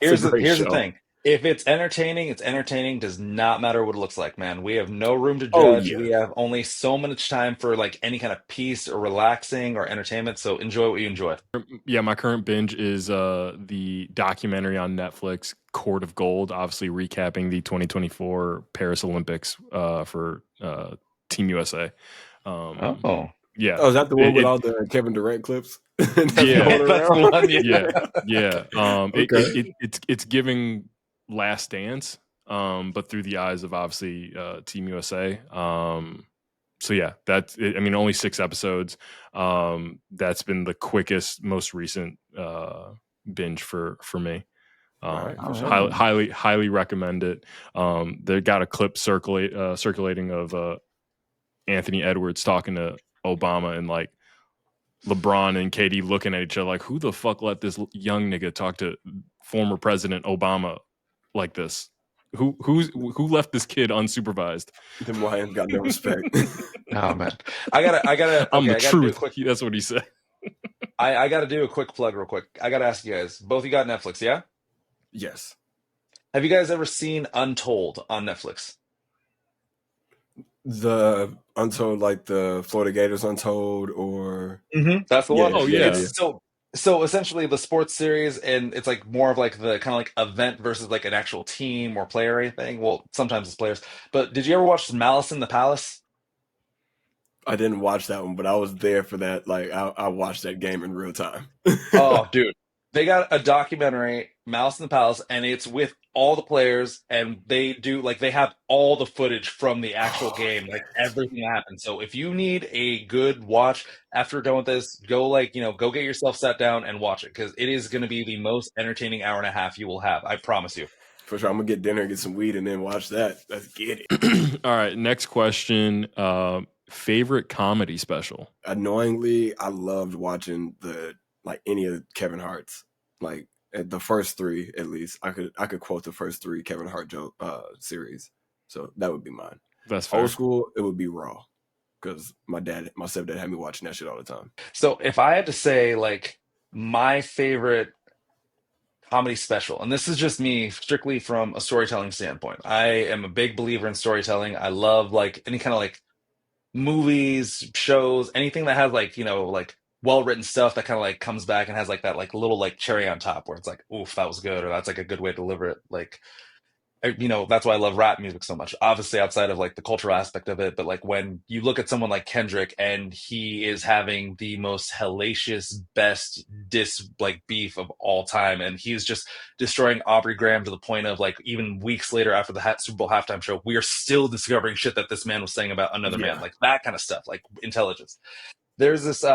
Here's the thing. If it's entertaining, it's entertaining. Does not matter what it looks like, man. We have no room to judge. Yeah. We have only so much time for like any kind of peace or relaxing or entertainment. So enjoy what you enjoy. Yeah, my current binge is the documentary on Netflix, Court of Gold, obviously recapping the 2024 Paris Olympics for Team USA. Yeah. Oh, is that the one with all the Kevin Durant clips? Yeah, that's the one. Yeah. Okay. It's giving Last Dance, but through the eyes of obviously Team USA. So yeah, that's it. I mean, only 6 episodes. That's been the quickest, most recent binge for me. Highly recommend it. They got a clip circulating of Anthony Edwards talking to Obama and like LeBron and KD looking at each other like, who the fuck let this young nigga talk to former President Obama like this? Who left this kid unsupervised? Them Lions got no respect. Oh man, I gotta. I'm the I gotta truth. do a quick, That's what he said. I gotta do a quick plug real quick. I gotta ask you guys. Both you got Netflix, yeah? Yes. Have you guys ever seen Untold on Netflix? The Untold, like the Florida Gators Untold, or That's the one. Oh, yeah. It's so essentially the sports series, and it's like more of like the kind of like event versus like an actual team or player or anything. Well, sometimes it's players. But did you ever watch Malice in the Palace? I didn't watch that one, but I was there for that. Like I watched that game in real time. Oh, dude. They got a documentary, Malice in the Palace, and it's with all the players, and they have all the footage from the actual game, like everything that happened. So if you need a good watch after done with this, go get yourself sat down and watch it, because it is going to be the most entertaining hour and a half you will have. I promise you. For sure, I'm gonna get dinner, get some weed, and then watch that. Let's get it. All right, next question. Favorite comedy special? Annoyingly, I loved watching any of Kevin Hart's, like the first 3 at least. I could quote the first 3 Kevin Hart joke series, so that would be mine. That's fair. Old school, it would be Raw, because my stepdad had me watching that shit all the time. So if I had to say like my favorite comedy special, and this is just me strictly from a storytelling standpoint, I am a big believer in storytelling. I love like any kind of like movies, shows, anything that has like, like well-written stuff that kind of like comes back and has like that like little like cherry on top where it's like, oof, that was good, or that's like a good way to deliver it. Like, that's why I love rap music so much. Obviously, outside of like the cultural aspect of it, but like when you look at someone like Kendrick and he is having the most hellacious, best beef of all time, and he's just destroying Aubrey Graham to the point of like even weeks later after the Super Bowl halftime show, we are still discovering shit that this man was saying about another man, like that kind of stuff, like intelligence. There's this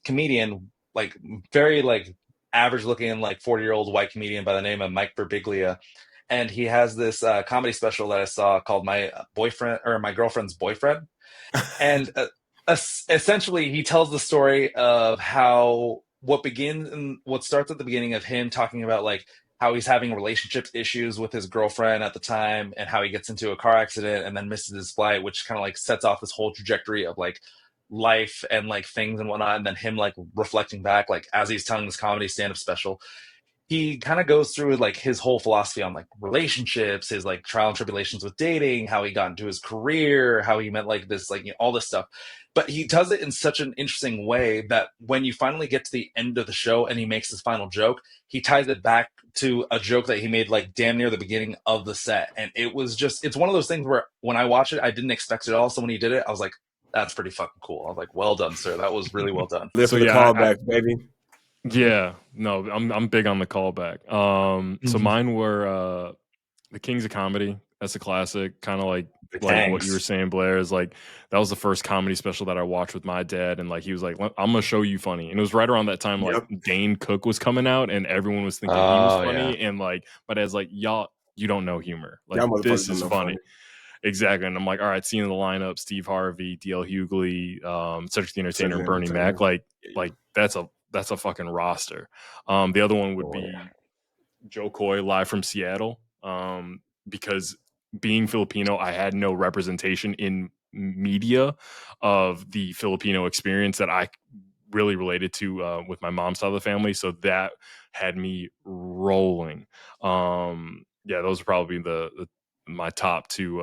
comedian, like very like average looking like 40-year-old white comedian by the name of Mike Birbiglia. And he has this comedy special that I saw called My Girlfriend's Boyfriend. And essentially he tells the story of how what starts at the beginning of him talking about like how he's having relationship issues with his girlfriend at the time, and how he gets into a car accident and then misses his flight, which kind of like sets off this whole trajectory of like life and like things and whatnot. And then him like reflecting back, like as he's telling this comedy stand-up special, he kind of goes through like his whole philosophy on like relationships, his like trial and tribulations with dating, how he got into his career, how he met like this, like, you know, all this stuff. But he does it in such an interesting way that when you finally get to the end of the show and he makes his final joke, he ties it back to a joke that he made like damn near the beginning of the set. And it was just, it's one of those things where when I watch it, I didn't expect it at all. So when he did it, I was like, that's pretty fucking cool. I was like, well done, sir. That was really well done. Live So for the yeah, callback, baby. Yeah, no, I'm big on the callback. So mine were the Kings of Comedy. That's a classic, kind of like what you were saying, Blair, is like that was the first comedy special that I watched with my dad, and like he was like, I'm gonna show you funny, and it was right around that time like Dane Cook was coming out, and everyone was thinking he was funny, and like my dad's like, y'all, you don't know humor, like this is funny. Exactly, and I'm like, all right, seeing the lineup: Steve Harvey, D.L. Hughley, Cedric the Entertainer, and Bernie Mac. Like that's a fucking roster. The other one would be Joe Coy live from Seattle, because being Filipino, I had no representation in media of the Filipino experience that I really related to with my mom's side of the family. So that had me rolling. Yeah, those are probably my top two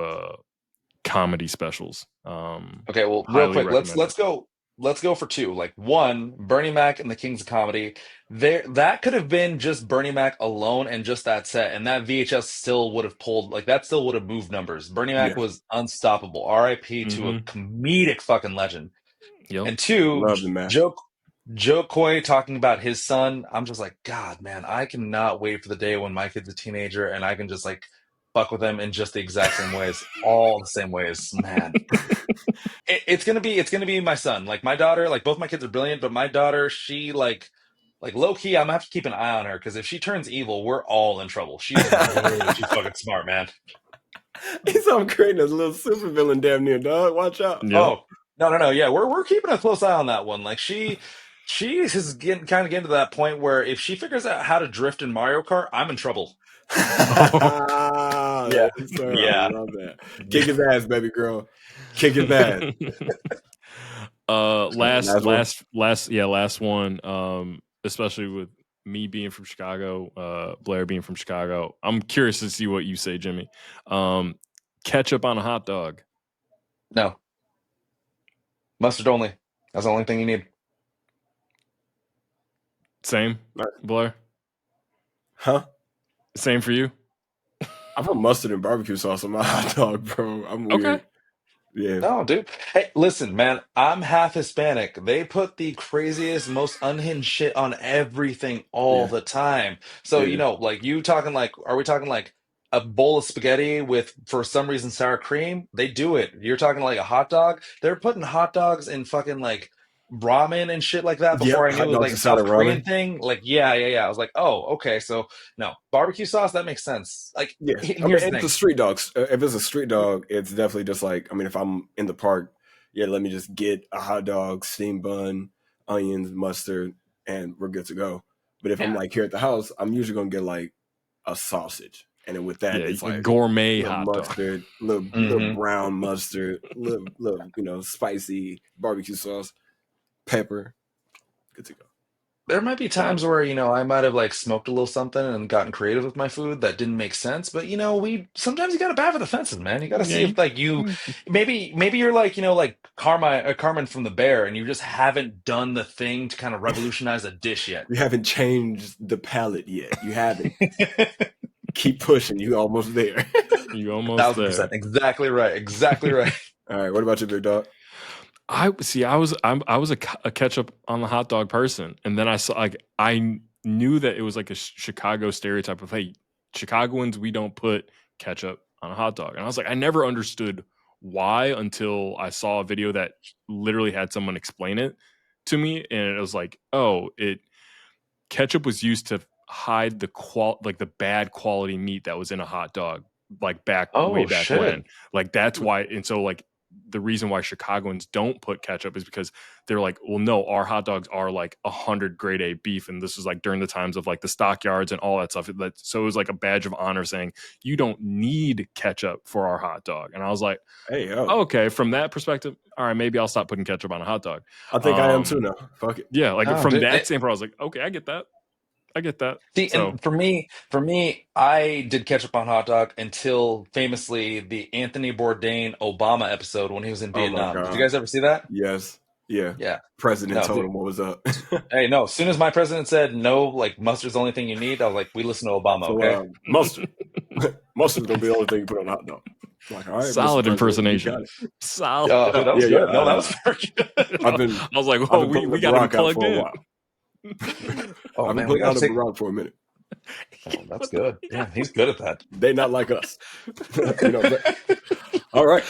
comedy specials. Okay, well, real quick, let's go for two. Like one, Bernie Mac and the Kings of Comedy. There, that could have been just Bernie Mac alone and just that set, and that VHS still would have pulled, like that still would have moved numbers. Bernie Mac was unstoppable. R.I.P. to a comedic fucking legend. Yep. And two, Love the man. Joe Coy talking about his son. I'm just like, God, man, I cannot wait for the day when my kid's a teenager and I can just like fuck with them in just the exact same ways, all the same ways, man. It's gonna be my son. Like my daughter, like both my kids are brilliant, but my daughter, she like low key, I'm gonna have to keep an eye on her because if she turns evil, we're all in trouble. She's way too fucking smart, man. He's on creating a little super villain damn near, dog. Watch out. Yep. Oh, no. Yeah, we're keeping a close eye on that one. Like she is getting to that point where if she figures out how to drift in Mario Kart, I'm in trouble. Yeah. Sir, I love that. Kick his ass, baby girl. Kick his ass. Last one. Especially with me being from Chicago, Blair being from Chicago. I'm curious to see what you say, Jimmy. Ketchup on a hot dog. No. Mustard only. That's the only thing you need. Same, Blair? Huh? Same for you? I put mustard and barbecue sauce on my hot dog, bro. I'm weird. Okay. Yeah. No, dude. Hey, listen, man. I'm half Hispanic. They put the craziest, most unhinged shit on everything all the time. So, you know, like you talking like, are we talking like a bowl of spaghetti with, for some reason, sour cream? They do it. You're talking like a hot dog. They're putting hot dogs in fucking like ramen and shit like that before I knew it was like a South Korean thing. Like, yeah. I was like, oh, okay. So no, barbecue sauce, that makes sense. Like, here's the thing. It's a street dog. If it's a street dog, it's definitely just like, I mean, if I'm in the park, let me just get a hot dog, steamed bun, onions, mustard, and we're good to go. But if I'm like here at the house, I'm usually gonna get like a sausage. And then with that, it's like gourmet hot mustard, dog. little brown mustard, little spicy barbecue sauce, pepper, good to go. There might be times where, I might have like smoked a little something and gotten creative with my food that didn't make sense. But sometimes you gotta bat for the fences, man. You gotta see if like maybe you're like, like Carmen from the Bear, and you just haven't done the thing to kind of revolutionize a dish yet. You haven't changed the palate yet. You haven't. Keep pushing. You almost there. You almost 1,000%. there. Exactly right. All right. What about you, big dog? I was a ketchup on the hot dog person, and then I saw I knew that it was like a Chicago stereotype of, hey, Chicagoans, we don't put ketchup on a hot dog, and I was like, I never understood why until I saw a video that literally had someone explain it to me, and it was like, oh, ketchup was used to hide the bad quality meat that was in a hot dog, like way back when, like that's why, and so like the reason why Chicagoans don't put ketchup is because they're like, well, no, our hot dogs are like 100 grade A beef. And this was like during the times of like the stockyards and all that stuff. So it was like a badge of honor saying you don't need ketchup for our hot dog. And I was like, Hey, okay, from that perspective, all right, maybe I'll stop putting ketchup on a hot dog. I think I am too now. Fuck it. Yeah, like Oh, from dude, that standpoint, I was like, okay, I get that. See, So and for me, I did ketchup on hot dog until famously the Anthony Bourdain Obama episode when he was in Oh my Vietnam. Did you God. guys ever see that? Yes. Yeah. Yeah. President No, told dude. him what was up. Hey, no. As soon as my president said no, like mustard's the only thing you need, I was like, we listen to Obama, So okay? mustard. Mustard's gonna be the only thing you put on a hot dog. I'm like, all right, solid Mr. President, you impersonation. got it. Solid. Oh, dude, that was good. No, that was very good. I was like, I've oh, been putting we the got him Barack out plugged for a in. while. Oh I've been man, we putting out gotta a take. Barack for a minute. Oh, that's good. Yeah, he's good at that. They not like us. All right.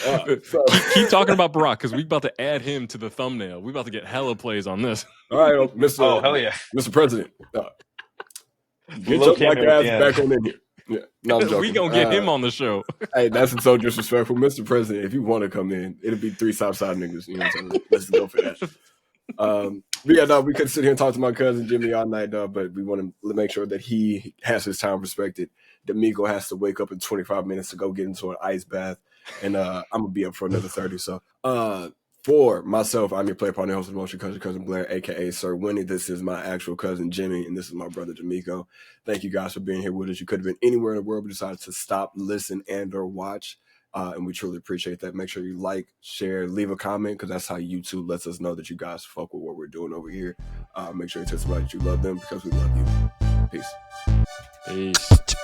So, Keep talking about Barack because we about to add him to the thumbnail. We about to get hella plays on this. all right, Mr. Oh, hell yeah. Mr. President. Get Little your black cameo at ass the end. back on in here. Yeah, no, I'm joking. We gonna get him on the show. Hey, that's so disrespectful, Mr. President. If you want to come in, it'll be 3 Southside niggas. You know what I'm saying? Let's go for that. But yeah, no, we could sit here and talk to my cousin Jimmy all night, but we want to make sure that he has his time respected. D'Amico has to wake up in 25 minutes to go get into an ice bath, and I'm gonna be up for another 30. So, for myself, I'm your player partner, host of the Motion cousin Blair, aka Sir Winnie. This is my actual cousin Jimmy, and this is my brother D'Amico. Thank you guys for being here with us. You could have been anywhere in the world, but decided to stop, listen, and/or watch. And we truly appreciate that. Make sure you like, share, leave a comment, because that's how YouTube lets us know that you guys fuck with what we're doing over here. Make sure you tell somebody that you love them because we love you. Peace. Peace.